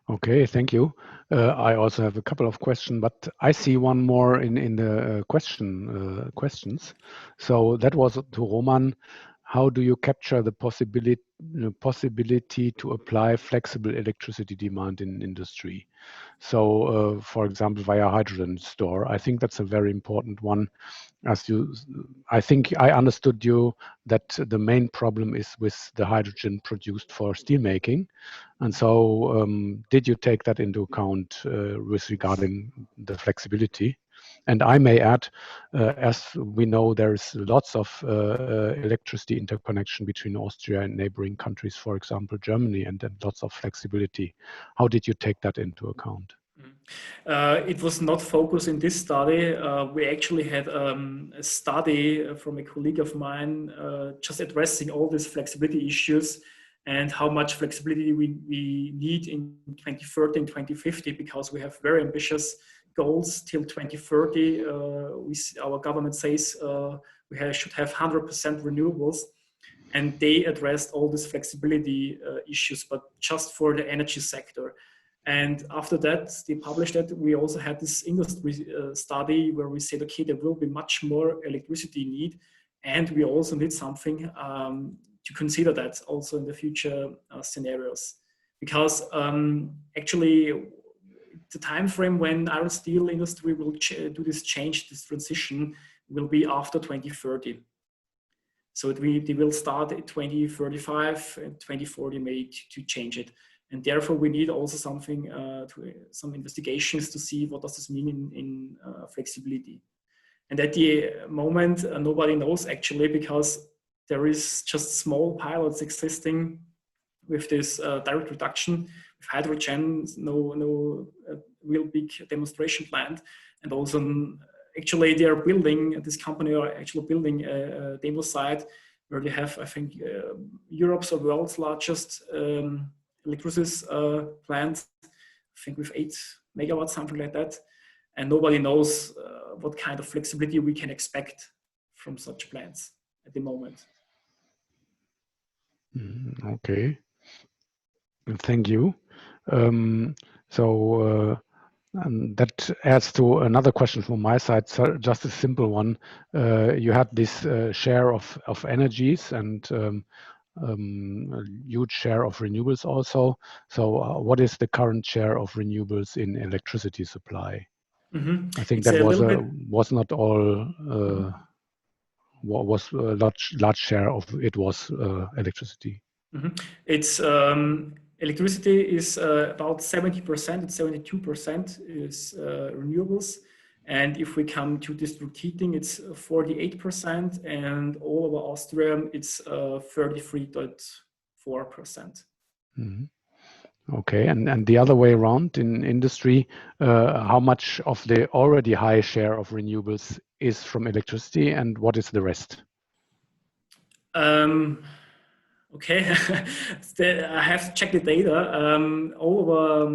S3: Okay, thank you. I also have a couple of questions, but I see one more in the questions. So that was to Roman. How do you capture the possibility to apply flexible electricity demand in industry? So, for example, via hydrogen store. I think that's a very important one. I think I understood you that the main problem is with the hydrogen produced for steelmaking. And so did you take that into account with regarding the flexibility? And I may add, as we know, there's lots of electricity interconnection between Austria and neighboring countries, for example, Germany, and then lots of flexibility. How did you take that into account?
S4: It was not focused in this study. We actually had a study from a colleague of mine just addressing all these flexibility issues. and how much flexibility we need in 2030 and 2050, because we have very ambitious goals till 2030. Our government says we should have 100% renewables, and they addressed all these flexibility issues, but just for the energy sector. And after that, they published that. We also had this industry study where we said, okay, there will be much more electricity need, and we also need something to consider that also in the future scenarios. Because actually, the time frame when our steel industry will do this change, this transition, will be after 2030. So they will start at 2035 and 2040 maybe to change it. And therefore, we need also something, some investigations to see what does this mean in flexibility. And at the moment, nobody knows actually, because there is just small pilots existing with this direct reduction with hydrogen, no real big demonstration plant. And also, actually, they are building, this company are actually building a demo site where they have, I think, Europe's or world's largest electricity plant, I think with 8 megawatts, something like that. And nobody knows what kind of flexibility we can expect from such plants at the moment.
S3: Okay, thank you. That adds to another question from my side, so just a simple one. You had this share of energies and a huge share of renewables also. So what is the current share of renewables in electricity supply? I think that was not all, was a large share of it was electricity.
S4: It's electricity is about 70%, and 72% is renewables. And if we come to district heating, it's 48%, and all over Austria, it's 33.4%.
S3: Okay, and the other way around in industry, how much of the already high share of renewables is from electricity, and what is the rest?
S4: Okay, I have to check the data. All over,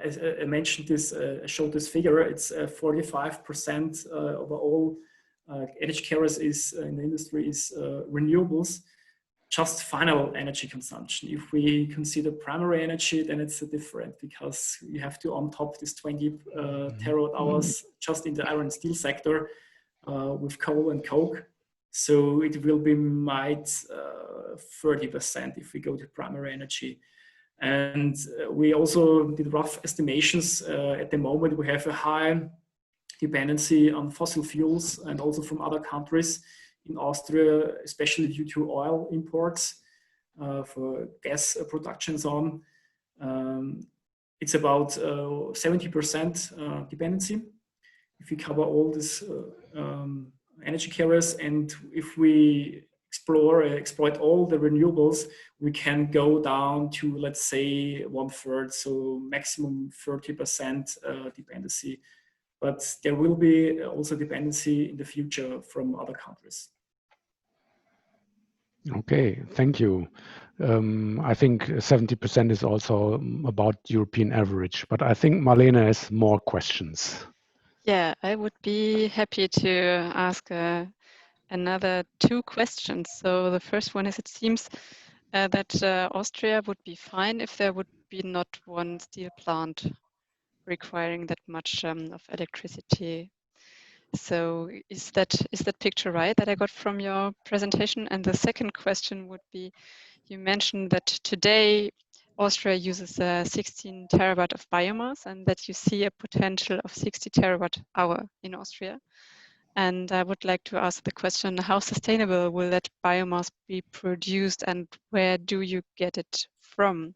S4: as I mentioned this, I showed this figure, it's 45% of all energy carriers is in the industry is renewables, just final energy consumption. If we consider primary energy, then it's different, because you have to on top this 20 terawatt hours just in the iron and steel sector with coal and coke. So it will be 30% if we go to primary energy. And we also did rough estimations. At the moment, we have a high dependency on fossil fuels and also from other countries in Austria, especially due to oil imports for gas production and so on. It's about 70% dependency if we cover all this energy carriers, and if we exploit all the renewables, we can go down to, let's say, 1/3, so maximum 30% dependency. But there will be also dependency in the future from other countries.
S3: Okay, thank you. I think 70% is also about European average, but I think Marlene has more questions.
S2: Yeah, I would be happy to ask another 2 questions. So the first one is, it seems that Austria would be fine if there would be not one steel plant requiring that much of electricity. So is that picture right that I got from your presentation? And the second question would be, you mentioned that today Austria uses 16 terawatt of biomass, and that you see a potential of 60 terawatt hour in Austria. And I would like to ask the question, how sustainable will that biomass be produced, and where do you get it from?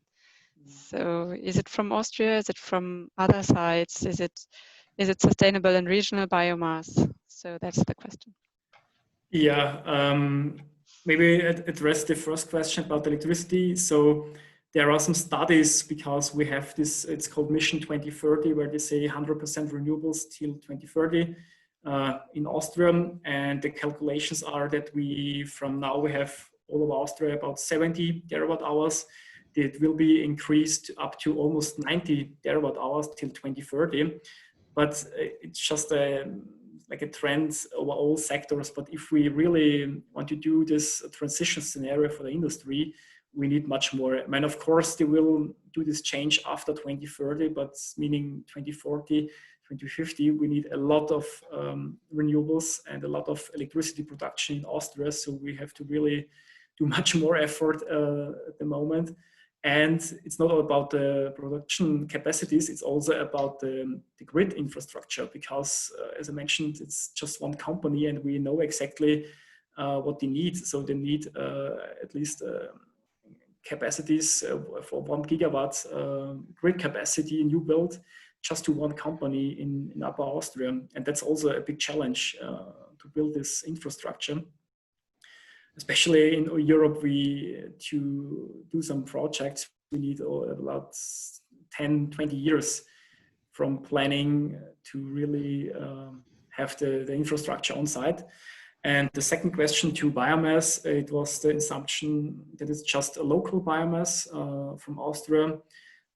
S2: So is it from Austria? Is it from other sites? Is it sustainable and regional biomass? So that's the question.
S4: Yeah, maybe address the first question about electricity. So there are some studies, because we have this, it's called Mission 2030, where they say 100% renewables till 2030 in Austria. And the calculations are that from now we have all of Austria about 70 terawatt hours. It will be increased up to almost 90 terawatt hours till 2030. But it's just like a trend over all sectors. But if we really want to do this transition scenario for the industry, we need much more. I mean, of course, they will do this change after 2030, but meaning 2040, 2050, we need a lot of renewables and a lot of electricity production in Austria. So we have to really do much more effort at the moment. And it's not all about the production capacities, it's also about the grid infrastructure, because as I mentioned, it's just one company and we know exactly what they need. So they need at least capacities for 1 gigawatt grid capacity new build just to one company in Upper Austria. And that's also a big challenge to build this infrastructure. Especially in Europe, to do some projects, we need about 10, 20 years from planning to really have the infrastructure on site. And the second question to biomass, it was the assumption that it's just a local biomass from Austria,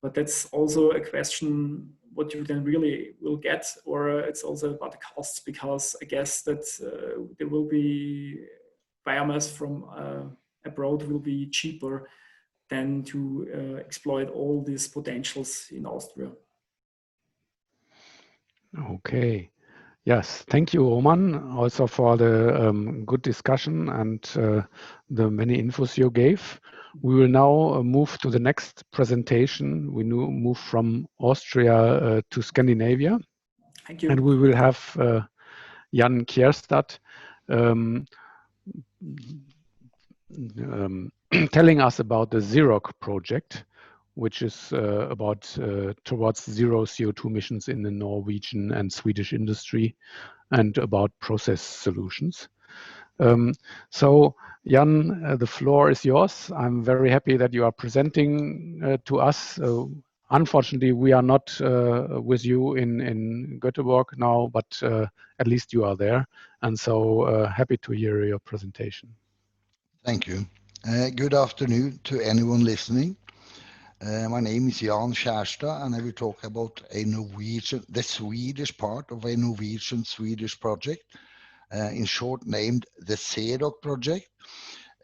S4: but that's also a question what you then really will get, or it's also about the costs, because I guess that there will be biomass from abroad will be cheaper than to exploit all these potentials in Austria.
S3: Okay. Yes, thank you, Roman, also for the good discussion and the many infos you gave. We will now move to the next presentation. We move from Austria to Scandinavia.
S4: Thank you.
S3: And we will have Jan Kjärstad telling us about the ZEROC project, which is about towards zero CO2 emissions in the Norwegian and Swedish industry and about process solutions. So Jan, the floor is yours. I'm very happy that you are presenting to us. Unfortunately, we are not with you in Göteborg now, but at least you are there. And so happy to hear your presentation.
S5: Thank you. Good afternoon to anyone listening. My name is Jan Kjärstad, and I will talk about the Swedish part of a Norwegian-Swedish project, in short named the ZEROC project.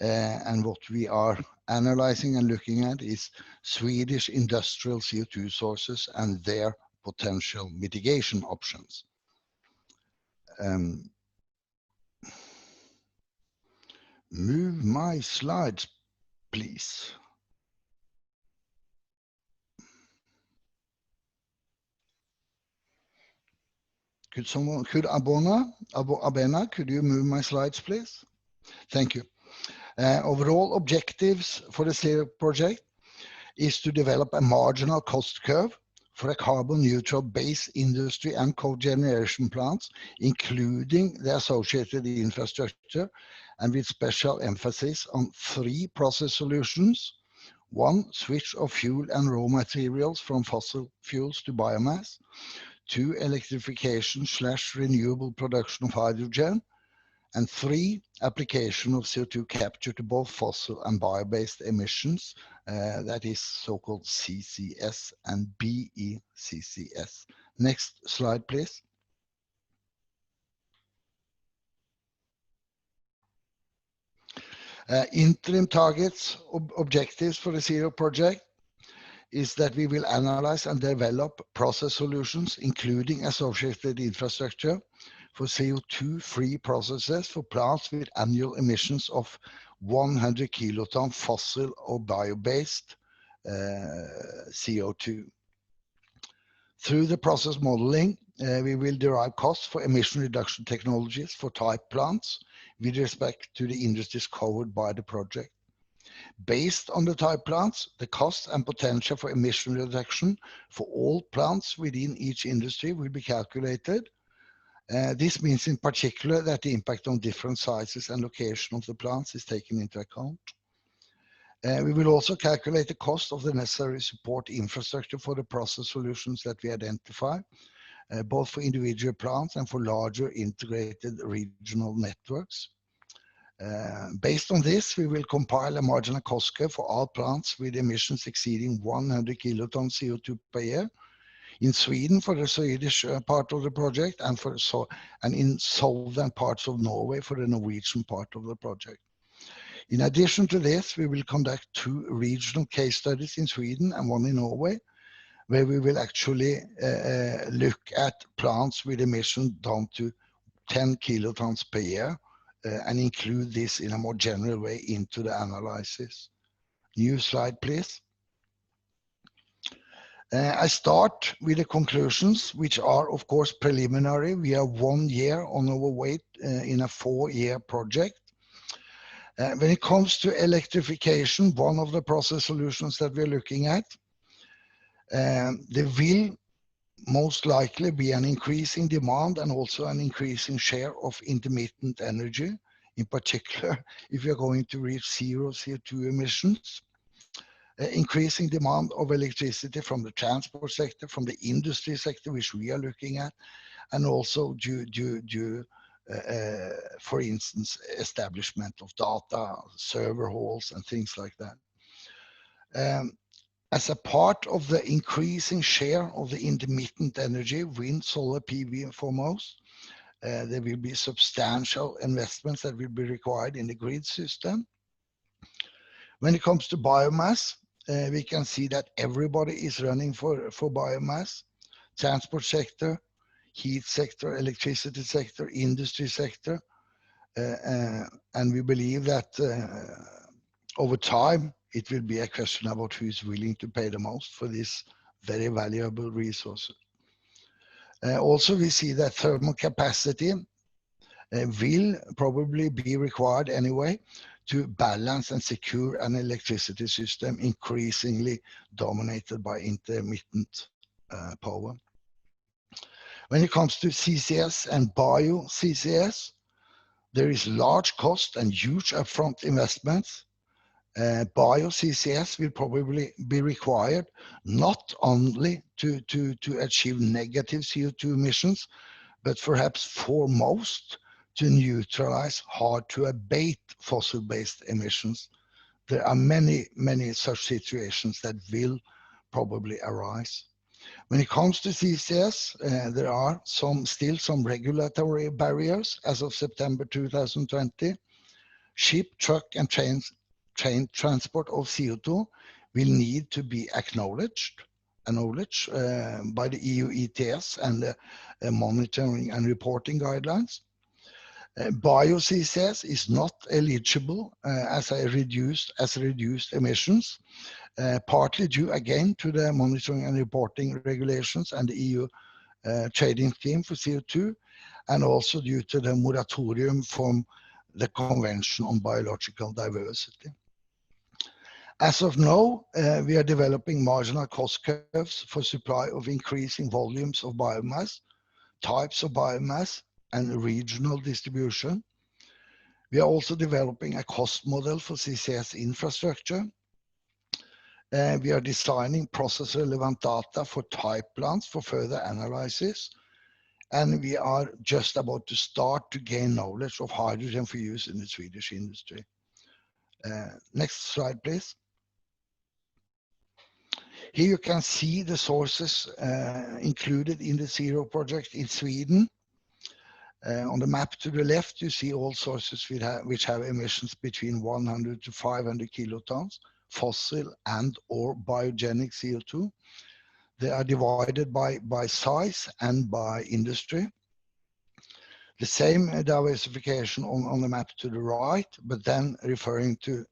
S5: And what we are analyzing and looking at is Swedish industrial CO2 sources and their potential mitigation options. Move my slides, please. Could Abena, could you move my slides, please? Thank you. Overall objectives for the ZEROC project is to develop a marginal cost curve for a carbon neutral base industry and cogeneration plants, including the associated infrastructure, and with special emphasis on 3 process solutions. 1, switch of fuel and raw materials from fossil fuels to biomass. 2, electrification / renewable production of hydrogen. And 3, application of CO2 capture to both fossil and bio-based emissions, that is so-called CCS and BECCS. Next slide, please. Interim targets, objectives for the ZEROC project is that we will analyze and develop process solutions, including associated infrastructure for CO2-free processes for plants with annual emissions of 100 kiloton fossil or bio-based CO2. Through the process modeling, we will derive costs for emission reduction technologies for type plants with respect to the industries covered by the project. Based on the type plants, the cost and potential for emission reduction for all plants within each industry will be calculated. This means in particular that the impact on different sizes and location of the plants is taken into account. We will also calculate the cost of the necessary support infrastructure for the process solutions that we identify, both for individual plants and for larger integrated regional networks. Based on this, we will compile a marginal cost curve for all plants with emissions exceeding 100 kilotons CO2 per year. In Sweden for the Swedish part of the project, and in southern parts of Norway for the Norwegian part of the project. In addition to this, we will conduct 2 regional case studies in Sweden and 1 in Norway, where we will actually look at plants with emissions down to 10 kilotons per year and include this in a more general way into the analysis. New slide, please. I start with the conclusions, which are of course preliminary. We are 1 year on our way in a 4-year project. When it comes to electrification, one of the process solutions that we're looking at, there will most likely be an increasing demand and also an increasing share of intermittent energy, in particular if you're going to reach 0 CO2 emissions. Increasing demand of electricity from the transport sector, from the industry sector, which we are looking at, and also due for instance, establishment of data, server halls, and things like that. As a part of the increasing share of the intermittent energy, wind, solar, PV foremost, there will be substantial investments that will be required in the grid system. When it comes to biomass, we can see that everybody is running for biomass. Transport sector, heat sector, electricity sector, industry sector. And we believe that over time, it will be a question about who is willing to pay the most for this very valuable resource. Also, we see that thermal capacity will probably be required anyway to balance and secure an electricity system increasingly dominated by intermittent power. When it comes to CCS and bio-CCS, there is large cost and huge upfront investments. Bio-CCS will probably be required not only to achieve negative CO2 emissions, but perhaps foremost to neutralize hard-to-abate fossil-based emissions. There are many such situations that will probably arise. When it comes to CCS, there are still some regulatory barriers as of September 2020. Ship, truck, and train transport of CO2 will need to be acknowledged by the EU ETS and the monitoring and reporting guidelines. Bio-CCS is not eligible as reduced emissions, partly due again to the monitoring and reporting regulations and the EU trading scheme for CO2, and also due to the moratorium from the Convention on Biological Diversity. As of now, we are developing marginal cost curves for supply of increasing volumes of biomass, types of biomass, and regional distribution. We are also developing a cost model for CCS infrastructure. We are designing process relevant data for type plants for further analysis. And we are just about to start to gain knowledge of hydrogen for use in the Swedish industry. Next slide, please. Here you can see the sources included in the ZEROC project in Sweden. On the map to the left, you see all sources which have emissions between 100 to 500 kilotons, fossil and or biogenic CO2. They are divided by size and by industry. The same diversification on the map to the right, but then referring to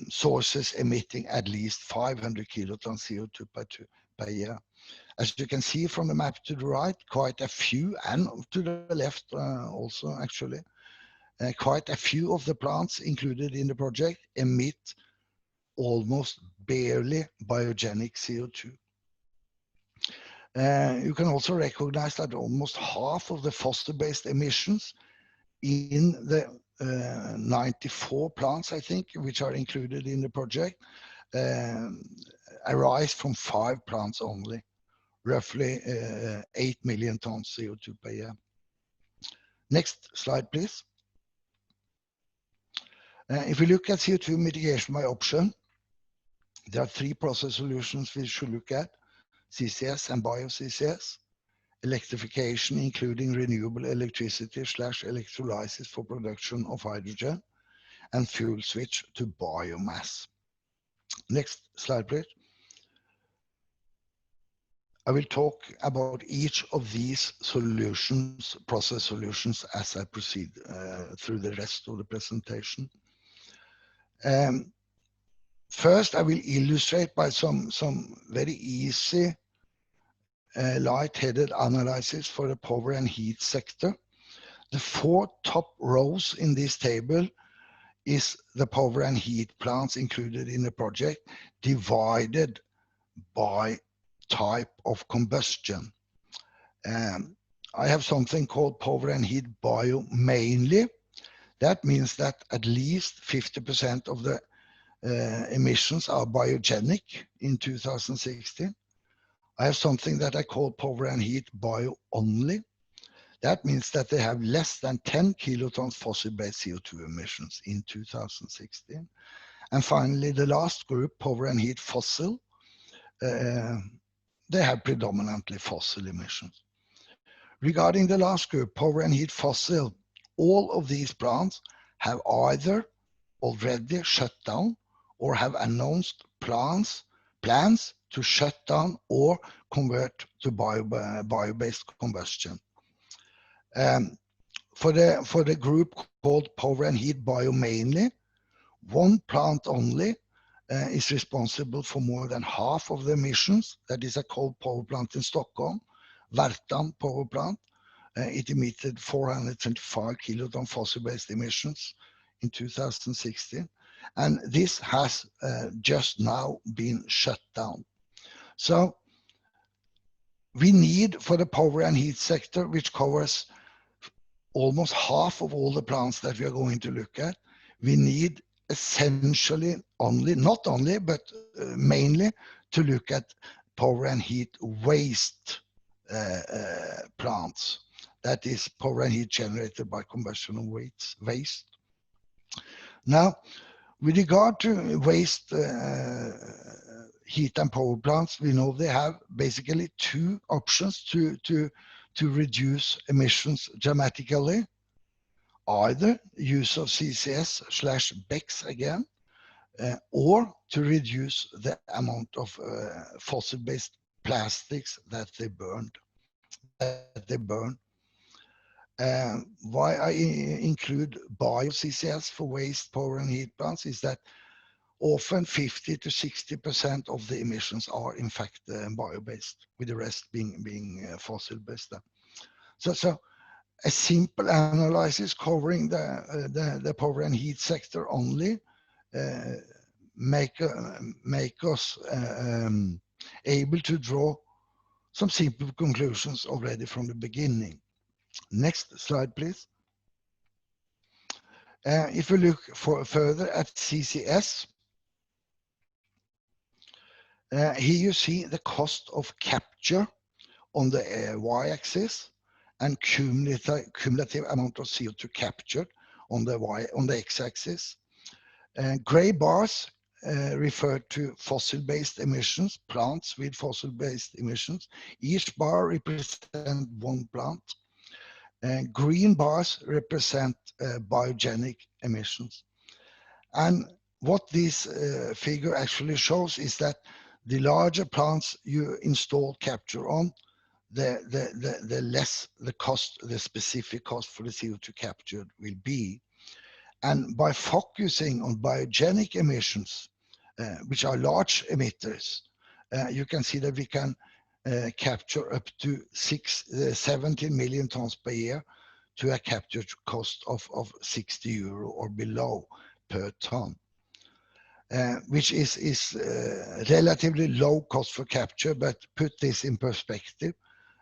S5: sources emitting at least 500 kilotons CO2 per year. As you can see from the map to the right, quite a few, and to the left also actually, quite a few of the plants included in the project emit almost barely biogenic CO2. You can also recognize that almost half of the fossil-based emissions in the 94 plants, I think, which are included in the project, arise from 5 plants only, roughly 8 million tons CO2 per year. Next slide, please. If we look at CO2 mitigation by option, there are 3 process solutions we should look at: CCS and bio-CCS, electrification, including renewable electricity / electrolysis for production of hydrogen, and fuel switch to biomass. Next slide, please. I will talk about each of these solutions, process solutions, as I proceed through the rest of the presentation. First, I will illustrate by some very easy light-headed analysis for the power and heat sector. The 4 top rows in this table is the power and heat plants included in the project, divided by type of combustion. I have something called power and heat bio mainly. That means that at least 50% of the emissions are biogenic in 2016. I have something that I call power and heat bio only. That means that they have less than 10 kilotons fossil-based CO2 emissions in 2016. And finally, the last group, power and heat fossil, they have predominantly fossil emissions. Regarding the last group, power and heat fossil, all of these plants have either already shut down or have announced plans to shut down or convert to bio-based combustion. For the group called power and heat bio mainly, 1 plant only is responsible for more than half of the emissions. That is a coal power plant in Stockholm, Merten power plant. It emitted 425 kiloton fossil-based emissions in 2016. And this has just now been shut down. So we need, for the power and heat sector, which covers almost half of all the plants that we are going to look at, we need essentially only, not only, but mainly to look at power and heat waste plants. That is power and heat generated by combustion of waste. Now, with regard to waste heat and power plants, we know they have basically 2 options to reduce emissions dramatically. Either use of CCS / BECCS again, or to reduce the amount of fossil-based plastics that they burn. Why I include bio-CCS for waste, power and heat plants is that often 50 to 60% of the emissions are in fact bio-based, with the rest being fossil-based. So a simple analysis covering the power and heat sector only make us able to draw some simple conclusions already from the beginning. Next slide, please. If we look further at CCS, here you see the cost of capture on the y-axis and cumulative amount of CO2 captured on the x-axis. Gray bars refer to fossil-based emissions, plants with fossil-based emissions. Each bar represents 1 plant. Green bars represent biogenic emissions. And what this figure actually shows is that the larger plants you install capture on, the less the cost, the specific cost for the CO2 captured will be. And by focusing on biogenic emissions, which are large emitters, you can see that we can capture up to 17 million tons per year to a capture cost of 60 euro or below per ton, which is relatively low cost for capture. But put this in perspective,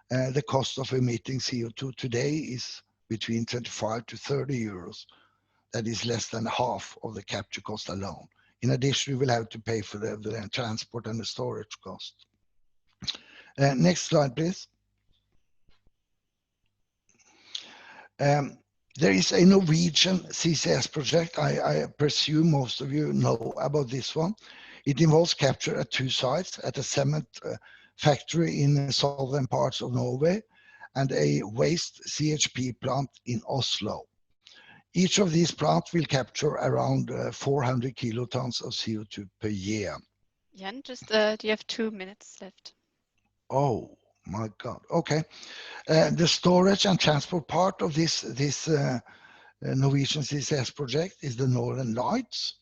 S5: the cost of emitting CO2 today is between 25 to 30 euros. That is less than half of the capture cost alone. In addition, you will have to pay for the transport and the storage cost. Next slide, please. There is a Norwegian CCS project. I presume most of you know about this one. It involves capture at 2 sites, at a cement factory in the southern parts of Norway and a waste CHP plant in Oslo. Each of these plants will capture around 400 kilotons of CO2 per year.
S2: Jan, just do you have 2 minutes left?
S5: Oh my God. Okay. The storage and transport part of this Norwegian CCS project is the Northern Lights,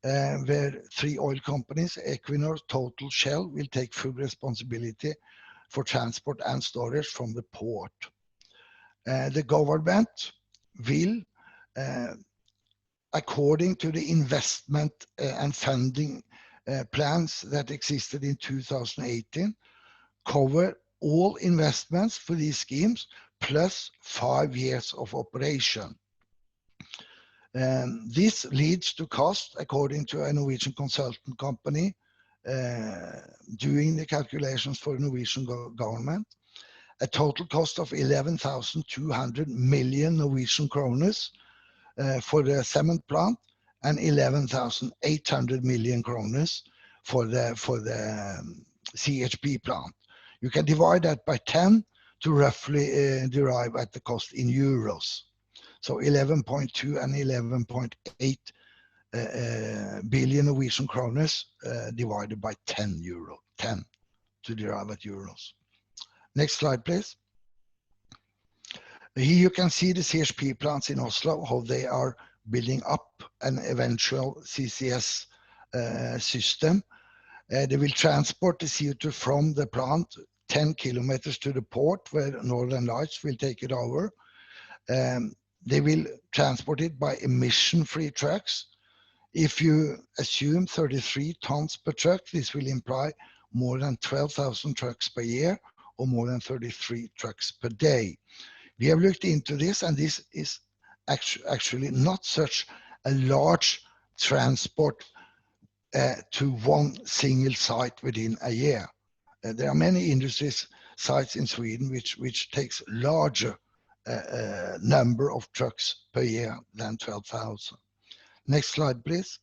S5: where 3 oil companies, Equinor, Total, Shell, will take full responsibility for transport and storage from the port. The government will, according to the investment and funding plans that existed in 2018, cover all investments for these schemes plus 5 years of operation. This leads to cost, according to a Norwegian consultant company doing the calculations for the Norwegian government, a total cost of 11,200 million Norwegian kroners for the cement plant and 11,800 million kroners for the CHP plant. You can divide that by 10 to roughly derive at the cost in euros. So 11.2 and 11.8 billion Norwegian kroners divided by 10 to derive at euros. Next slide, please. Here you can see the CHP plants in Oslo, how they are building up an eventual CCS system. They will transport the CO2 from the plant 10 kilometers to the port where Northern Lights will take it over. They will transport it by emission-free trucks. If you assume 33 tons per truck, this will imply more than 12,000 trucks per year or more than 33 trucks per day. We have looked into this, and this is actually not such a large transport to one single site within a year. There are many industries sites in Sweden which takes larger number of trucks per year than 12,000. Next slide, please.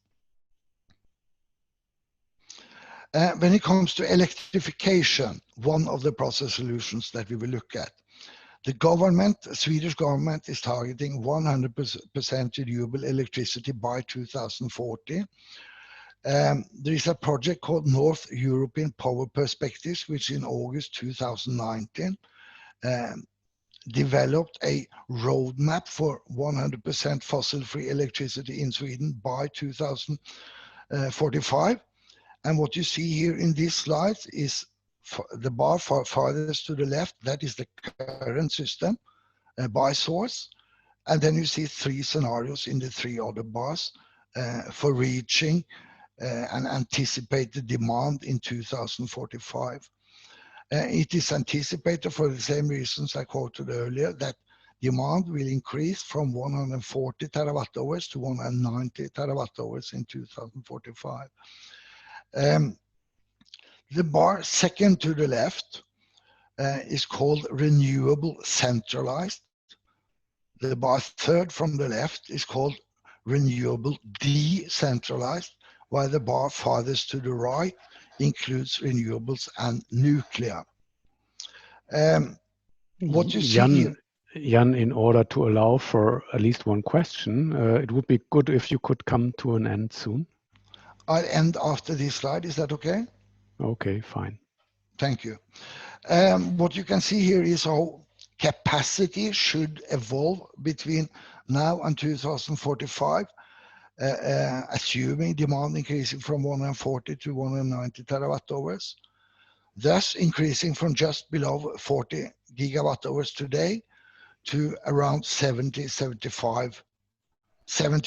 S5: When it comes to electrification, one of the process solutions that we will look at, the government, Swedish government, is targeting 100% renewable electricity by 2040. There is a project called North European Power Perspectives, which in August 2019 developed a roadmap for 100% fossil-free electricity in Sweden by 2045. And what you see here in these slides is the bar farthest to the left, that is the current system by source. And then you see 3 scenarios in the 3 other bars for reaching an anticipated demand in 2045. It is anticipated, for the same reasons I quoted earlier, that demand will increase from 140 terawatt hours to 190 terawatt hours in 2045. The bar second to the left is called renewable centralized. The bar third from the left is called renewable decentralized, while the bar farthest to the right includes renewables and nuclear. What you see here,
S3: Jan, in order to allow for at least one question, it would be good if you could come to an end soon.
S5: I'll end after this slide. Is that okay?
S3: Okay, fine.
S5: Thank you. What you can see here is how capacity should evolve between now and 2045, assuming demand increasing from 140 to 190 terawatt hours, thus increasing from just below 40 gigawatt hours today to around 70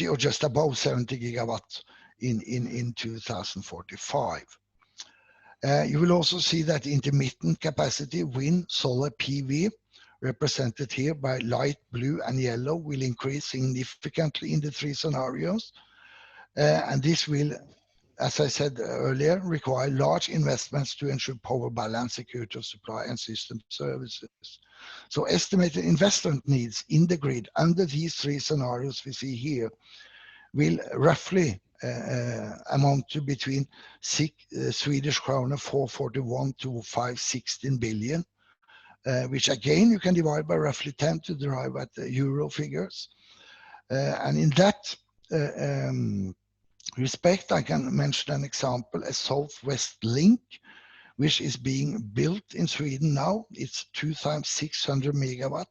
S5: or just above 70 gigawatts in 2045. You will also see that intermittent capacity, wind, solar, PV, represented here by light blue and yellow, will increase significantly in the 3 scenarios. And this will, as I said earlier, require large investments to ensure power balance, security of supply, and system services. So estimated investment needs in the grid under these three scenarios we see here will roughly amount to between Swedish krona 441 to 516 billion, which again you can divide by roughly 10 to derive at the euro figures. And in that respect, I can mention an example, a Southwest Link, which is being built in Sweden now. It's 2 times 600 megawatt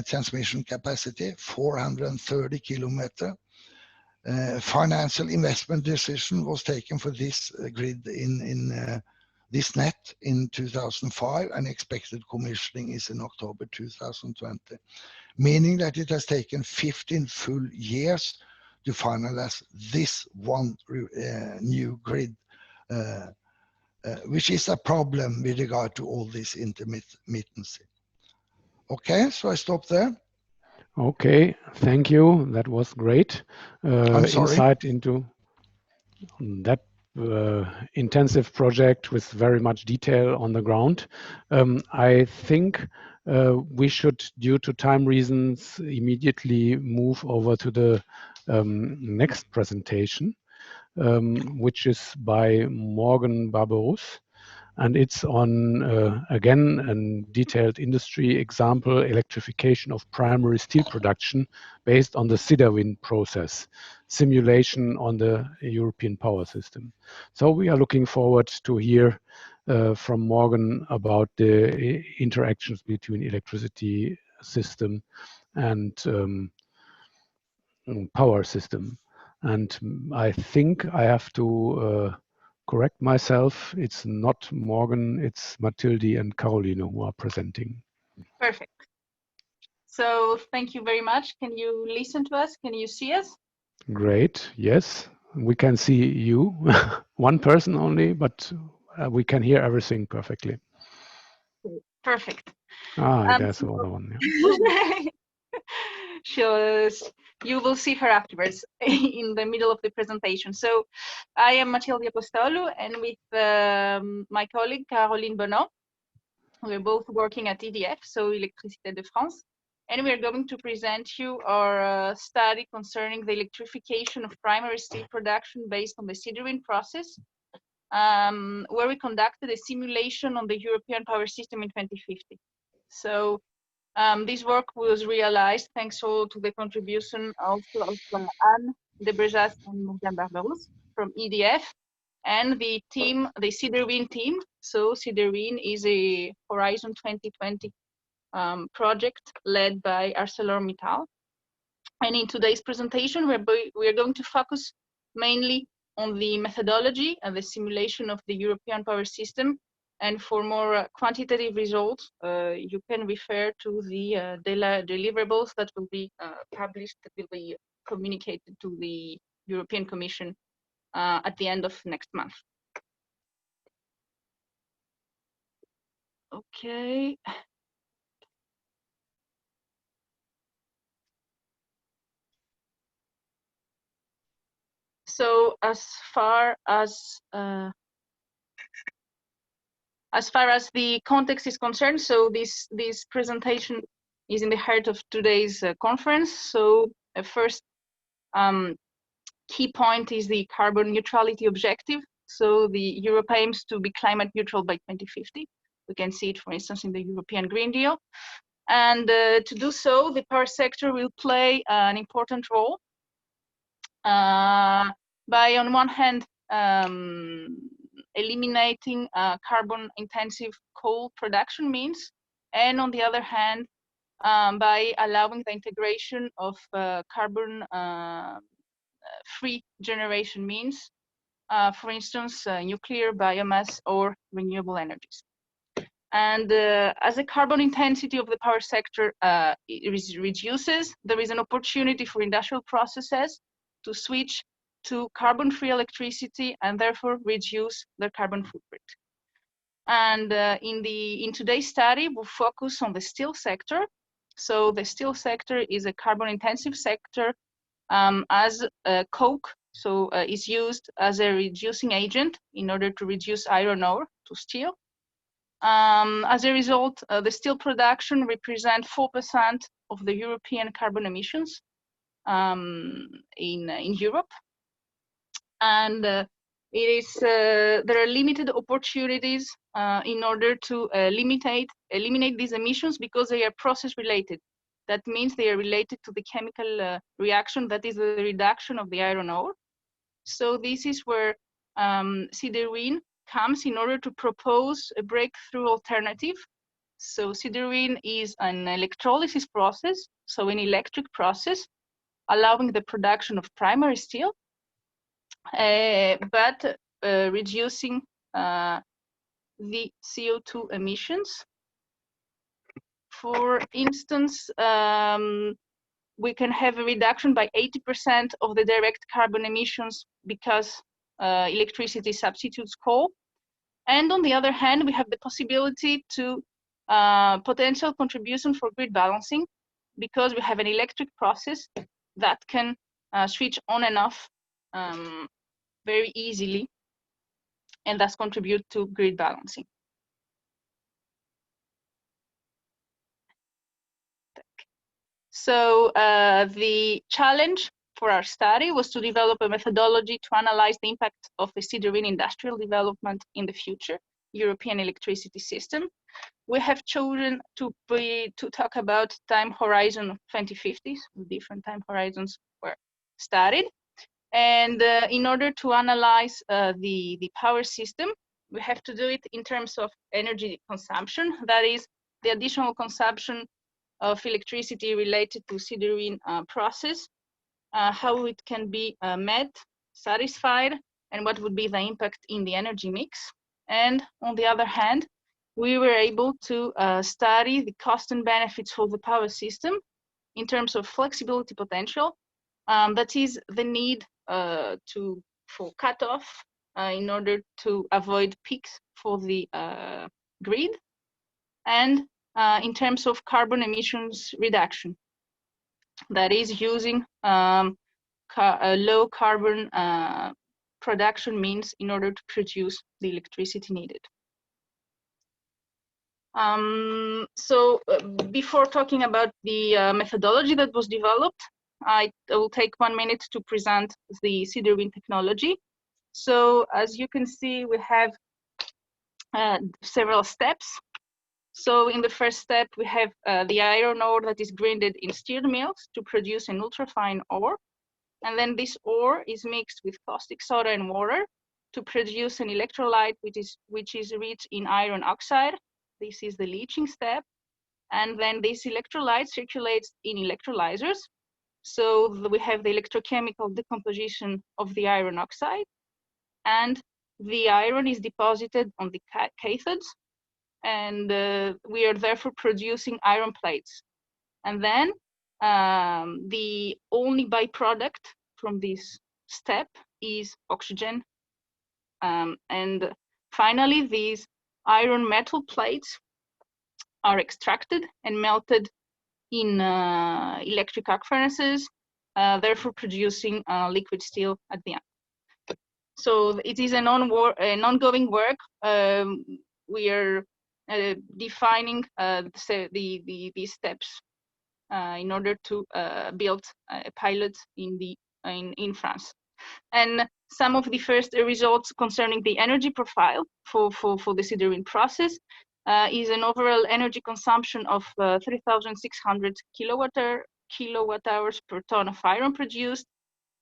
S5: transmission capacity, 430 kilometer. Financial investment decision was taken for this grid in this net in 2005, and expected commissioning is in October 2020, meaning that it has taken 15 full years to finalize this one new grid, which is a problem with regard to all this intermittency. Okay, so I stop there.
S3: Okay, thank you. That was great. Insight into that intensive project with very much detail on the ground. I think we should, due to time reasons, immediately move over to the next presentation, which is by Morgan Barberousse. And it's on, again, a detailed industry example, electrification of primary steel production based on the ZEROC process, simulation on the European power system. So we are looking forward to hear from Morgan about the interactions between electricity system and power system. And I think I have to correct myself. It's not Morgan, it's Matthildi and Caroline who are presenting.
S6: Perfect. So thank you very much. Can you listen to us? Can you see us?
S3: Great, yes. We can see you, one person only, but we can hear everything perfectly.
S6: Perfect.
S3: There's another one. Yeah.
S6: You will see her afterwards in the middle of the presentation. So I am Matthildi Apostolou, and with my colleague Caroline Bono, we're both working at EDF, so Électricité de France, and we're going to present you our study concerning the electrification of primary steel production based on the ZEROC process, where we conducted a simulation on the European power system in 2050. So this work was realized thanks also to the contribution also of Anne de Brejas and Morgan Barberousse from EDF and the team, the ZEROC team. So ZEROC is a Horizon 2020 project led by ArcelorMittal. And in today's presentation, we're going to focus mainly on the methodology and the simulation of the European power system. And for more quantitative results, you can refer to the deliverables that will be published, that will be communicated to the European Commission at the end of next month. Okay. So as far as the context is concerned, so this presentation is in the heart of today's conference. So first key point is the carbon neutrality objective. So the Europe aims to be climate neutral by 2050. We can see it, for instance, in the European Green Deal. And to do so, the power sector will play an important role by, on one hand, eliminating carbon-intensive coal production means, and on the other hand, by allowing the integration of carbon-free generation means, for instance, nuclear, biomass, or renewable energies. And as the carbon intensity of the power sector reduces, there is an opportunity for industrial processes to switch to carbon-free electricity and therefore reduce their carbon footprint. And in today's study, we'll focus on the steel sector. So the steel sector is a carbon-intensive sector, as coke, so is used as a reducing agent in order to reduce iron ore to steel. As a result, the steel production represents 4% of the European carbon emissions in Europe, and there are limited opportunities in order to eliminate these emissions because they are process related. That means they are related to the chemical reaction, that is the reduction of the iron ore. So this is where ZEROC comes in order to propose a breakthrough alternative. So ZEROC is an electrolysis process, so an electric process, allowing the production of primary steel, but reducing the CO2 emissions. For instance, we can have a reduction by 80% of the direct carbon emissions because electricity substitutes coal. And on the other hand, we have the possibility to potential contribution for grid balancing because we have an electric process that can switch on and off very easily and thus contribute to grid balancing. So the challenge for our study was to develop a methodology to analyze the impact of the ZEROC industrial development in the future European electricity system. We have chosen to talk about time horizon of 2050s. Different time horizons were studied. And in order to analyze the power system, we have to do it in terms of energy consumption. That is the additional consumption of electricity related to ZEROC process, how it can be met, satisfied, and what would be the impact in the energy mix. And on the other hand, we were able to study the cost and benefits for the power system in terms of flexibility potential. That is the need for cutoff in order to avoid peaks for the grid, and in terms of carbon emissions reduction. That is using low carbon production means in order to produce the electricity needed. Before talking about the methodology that was developed, I will take 1 minute to present the ZEROC technology. So as you can see, we have several steps. So in the first step, we have the iron ore that is grinded in stir mills to produce an ultrafine ore. And then this ore is mixed with caustic soda and water to produce an electrolyte, which is rich in iron oxide. This is the leaching step. And then this electrolyte circulates in electrolyzers. So we have the electrochemical decomposition of the iron oxide, and the iron is deposited on the cathodes, and we are therefore producing iron plates. And then the only byproduct from this step is oxygen. And finally, these iron metal plates are extracted and melted in electric arc furnaces, therefore producing liquid steel at the end. So it is an ongoing work. We are defining the steps in order to build a pilot in France. And some of the first results concerning the energy profile for the ZEROC process is an overall energy consumption of 3,600 kilowatt hours per ton of iron produced.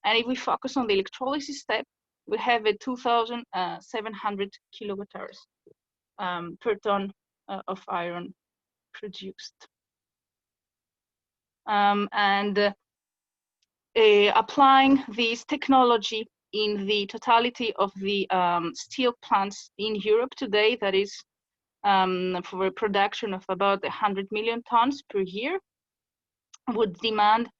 S6: And if we focus on the electrolysis step, we have a 2,700 kilowatt hours per ton of iron produced. Applying this technology in the totality of the steel plants in Europe today, that is for a production of about 100 million tons per year, would demand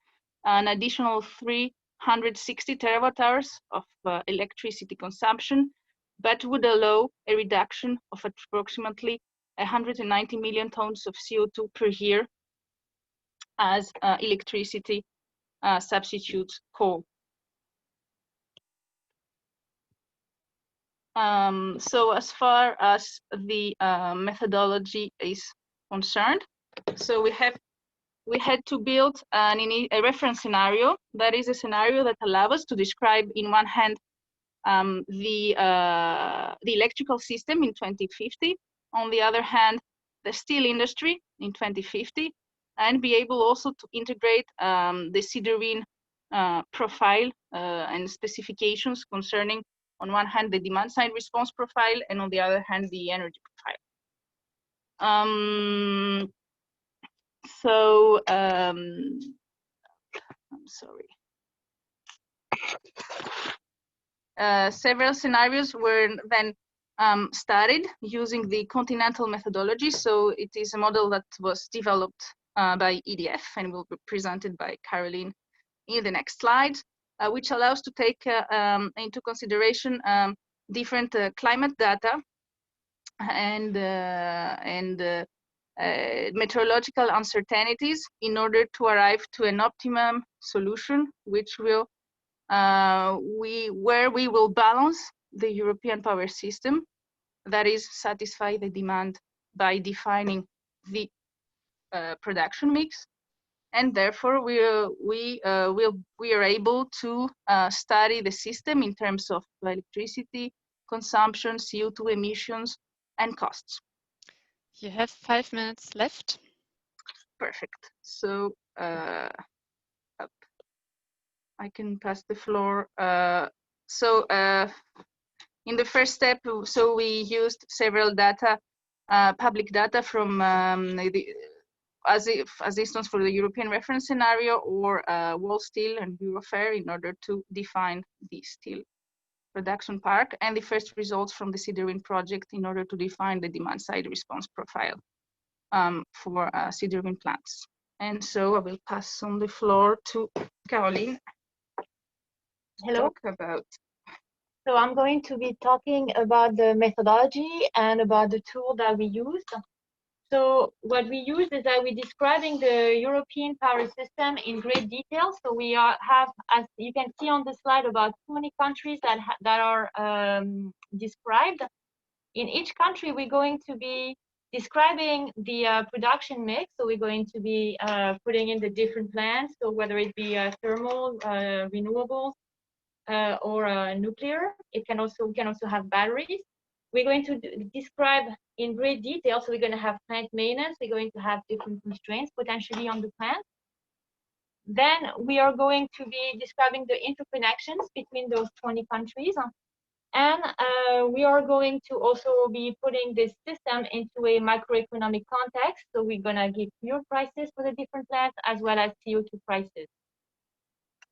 S6: an additional 360 terawatt hours of electricity consumption, but would allow a reduction of approximately 190 million tons of CO2 per year as electricity substitutes coal. So as far as the methodology is concerned, so we had to build a reference scenario. That is a scenario that allows us to describe, in one hand, the electrical system in 2050, on the other hand, the steel industry in 2050, and be able also to integrate the ZEROC profile and specifications concerning, on one hand, the demand side response profile, and on the other hand, the energy profile. I'm sorry. Several scenarios were then studied using the continental methodology. So it is a model that was developed by EDF and will be presented by Caroline in the next slide, which allows to take into consideration different climate data and meteorological uncertainties in order to arrive to an optimum solution, which will where we will balance the European power system, that is, satisfy the demand by defining the production mix, and therefore we are able to study the system in terms of electricity consumption, CO2 emissions, and costs.
S2: You have 5 minutes left.
S6: Perfect. So I can pass the floor. In the first step, so we used several data, public data from as instance for the European reference scenario or World Steel and Eurofair in order to define the steel production park, and the first results from the ZEROC project in order to define the demand side response profile for ZEROC plants. And so I will pass on the floor to Caroline.
S7: Hello.
S6: Talk about.
S7: So I'm going to be talking about the methodology and about the tool that we used. So what we used is that we're describing the European power system in great detail. So we have, as you can see on the slide, about 20 countries that are described. In each country, we're going to be describing the production mix. So we're going to be putting in the different plants. So whether it be thermal, renewables, or nuclear, we can also have batteries. We're going to describe in great detail. So we're going to have plant maintenance. We're going to have different constraints potentially on the plant. Then we are going to be describing the interconnections between those 20 countries. And we are going to also be putting this system into a macroeconomic context. So we're going to give fuel prices for the different plants as well as CO2 prices.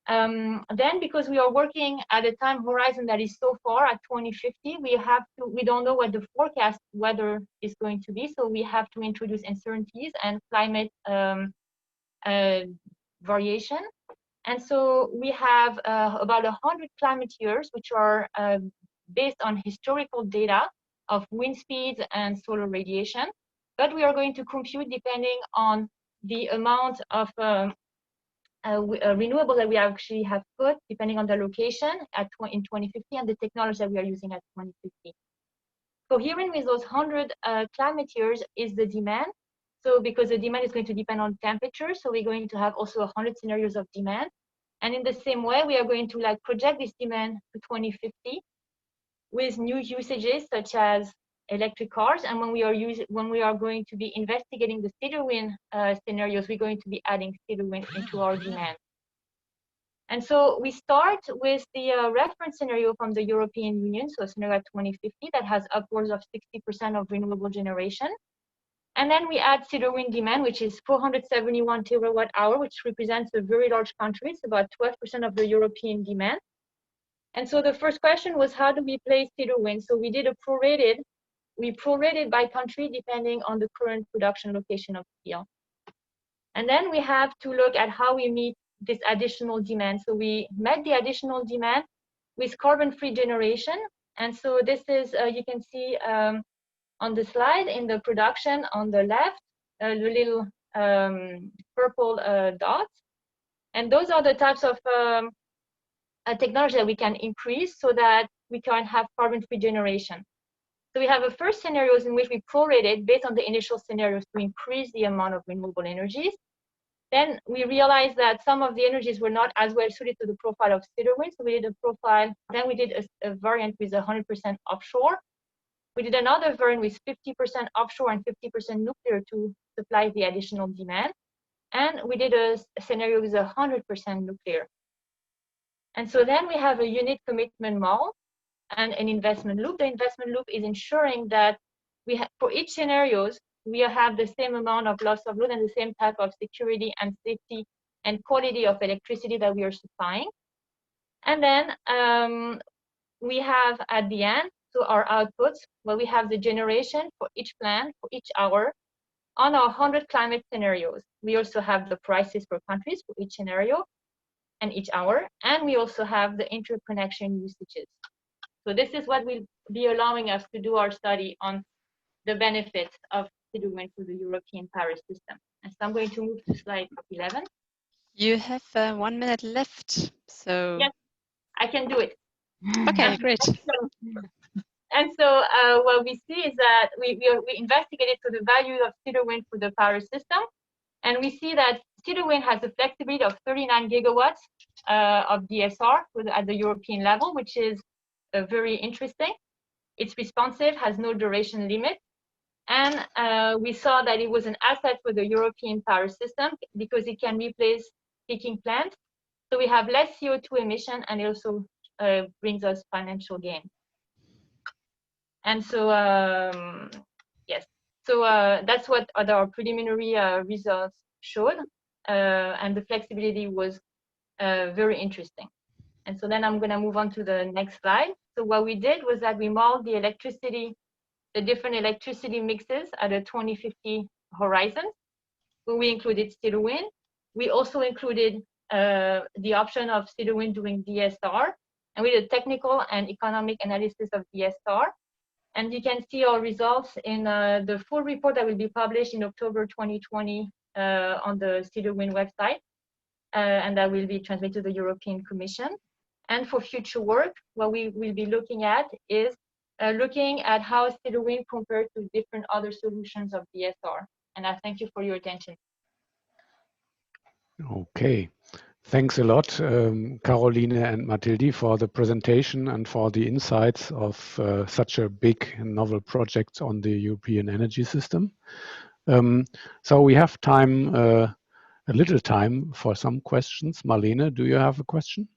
S7: Then, because we are working at a time horizon that is so far at 2050, we don't know what the forecast weather is going to be. So we have to introduce uncertainties and climate variation. And so we have about 100 climate years, which are based on historical data of wind speeds and solar radiation. But we are going to compute depending on the amount of renewable that we actually have put, depending on the location in 2050 and the technology that we are using at 2050. Coherent with those 100 climate years is the demand. So because the demand is going to depend on temperature, so we're going to have also 100 scenarios of demand. And in the same way, we are going to project this demand to 2050 with new usages such as electric cars. And when we are going to be investigating the ZEROC scenarios, we're going to be adding ZEROC into our demand. And so we start with the reference scenario from the European Union, so a scenario at 2050 that has upwards of 60% of renewable generation. And then we add ZEROC demand, which is 471 terawatt hour, which represents a very large country. It's about 12% of the European demand. And so the first question was, how do we place ZEROC? So we did we prorated by country depending on the current production location of steel. And then we have to look at how we meet this additional demand. So we met the additional demand with carbon-free generation. And so this is, you can see on the slide in the production on the left, the little purple dots. And those are the types of technology that we can increase so that we can have carbon-free generation. So we have a first scenarios in which we prorated based on the initial scenarios to increase the amount of renewable energies. Then we realized that some of the energies were not as well suited to the profile of ZEROC, so we did a profile. Then we did a variant with 100% offshore. We did another variant with 50% offshore and 50% nuclear to supply the additional demand. And we did a scenario with 100% nuclear. And so then we have a unit commitment model and an investment loop. The investment loop is ensuring that for each scenarios, we have the same amount of loss of load and the same type of security and safety and quality of electricity that we are supplying. And then we have at the end, so our outputs, where we have the generation for each plant, for each hour, on our 100 climate scenarios. We also have the prices for countries for each scenario and each hour, and we also have the interconnection usages. So this is what will be allowing us to do our study on the benefits of ZEROC for the European power system. And so I'm going to move to slide 11.
S2: You have 1 minute left, so
S7: yes, I can do it.
S2: Okay, great.
S7: And so what we see is that we investigated for the value of ZEROC for the power system, and we see that ZEROC has a flexibility of 39 gigawatts of DSR at the European level, which is very interesting. It's responsive, has no duration limit, and we saw that it was an asset for the European power system because it can replace peaking plants. So we have less CO2 emission, and it also brings us financial gain. And so, yes, so that's what our preliminary results showed, and the flexibility was very interesting. And so then I'm going to move on to the next slide. So what we did was that we modeled the different electricity mixes at a 2050 horizon. So we included ZEROC. We also included the option of ZEROC doing DSR, and we did technical and economic analysis of DSR. And you can see our results in the full report that will be published in October 2020 on the ZEROC website, and that will be transmitted to the European Commission. And for future work, what we will be looking at is looking at how ZEROC compared to different other solutions of DSR. And I thank you for your attention.
S3: Okay. Thanks a lot, Caroline and Matthildi, for the presentation and for the insights of such a big and novel project on the European energy system. So we have time, a little time for some questions. Marlene, do you have a question?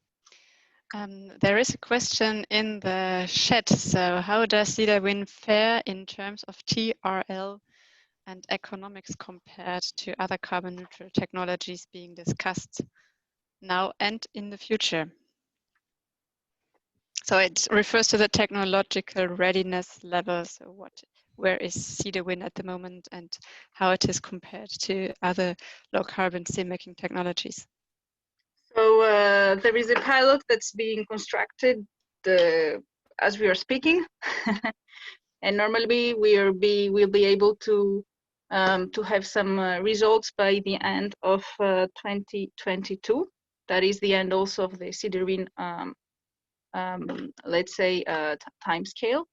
S2: There is a question in the chat. So how does ZEROC fare in terms of TRL and economics compared to other carbon neutral technologies being discussed now and in the future? So it refers to the technological readiness level. So where is ZEROC at the moment and how it is compared to other low carbon steelmaking technologies?
S6: So there is a pilot that's being constructed as we are speaking, and normally we'll be able to have some results by the end of 2022. That is the end also of the ZEROC, let's say, time scale.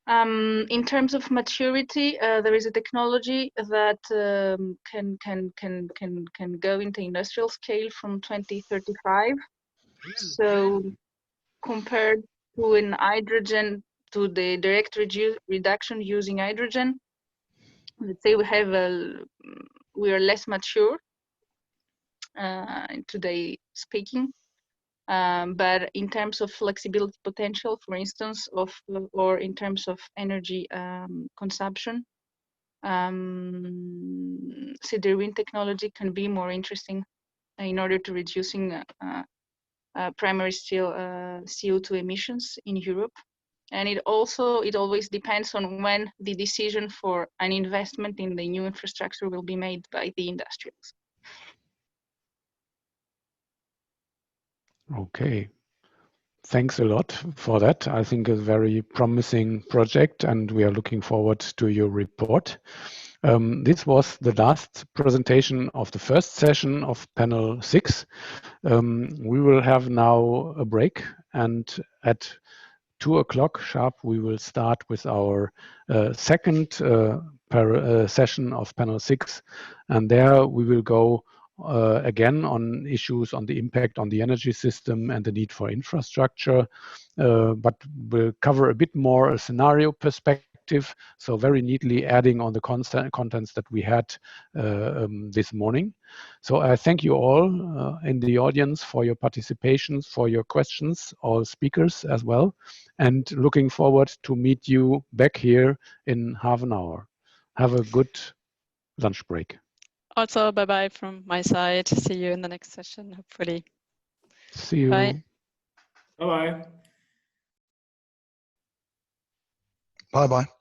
S6: In terms of maturity, there is a technology that can go into industrial scale from 2035. So compared to an hydrogen, to the direct reduction using hydrogen, let's say we are less mature today speaking. But in terms of flexibility potential, for instance, or in terms of energy consumption, ZEROC technology can be more interesting in order to reducing primary steel CO2 emissions in Europe. And it always depends on when the decision for an investment in the new infrastructure will be made by the industrials.
S3: Okay, thanks a lot for that. I think a very promising project, and we are looking forward to your report. This was the last presentation of the first session of panel 6. We will have now a break, and at 2 o'clock sharp, we will start with our second session of panel 6. And there we will go again on issues on the impact on the energy system and the need for infrastructure, but we'll cover a bit more a scenario perspective, so very neatly adding on the contents that we had this morning. So I thank you all in the audience for your participation, for your questions, all speakers as well, and looking forward to meet you back here in half an hour. Have a good lunch break.
S2: Also, bye-bye from my side. See you in the next session, hopefully.
S3: See you.
S2: Bye.
S4: Bye-bye.
S5: Bye-bye.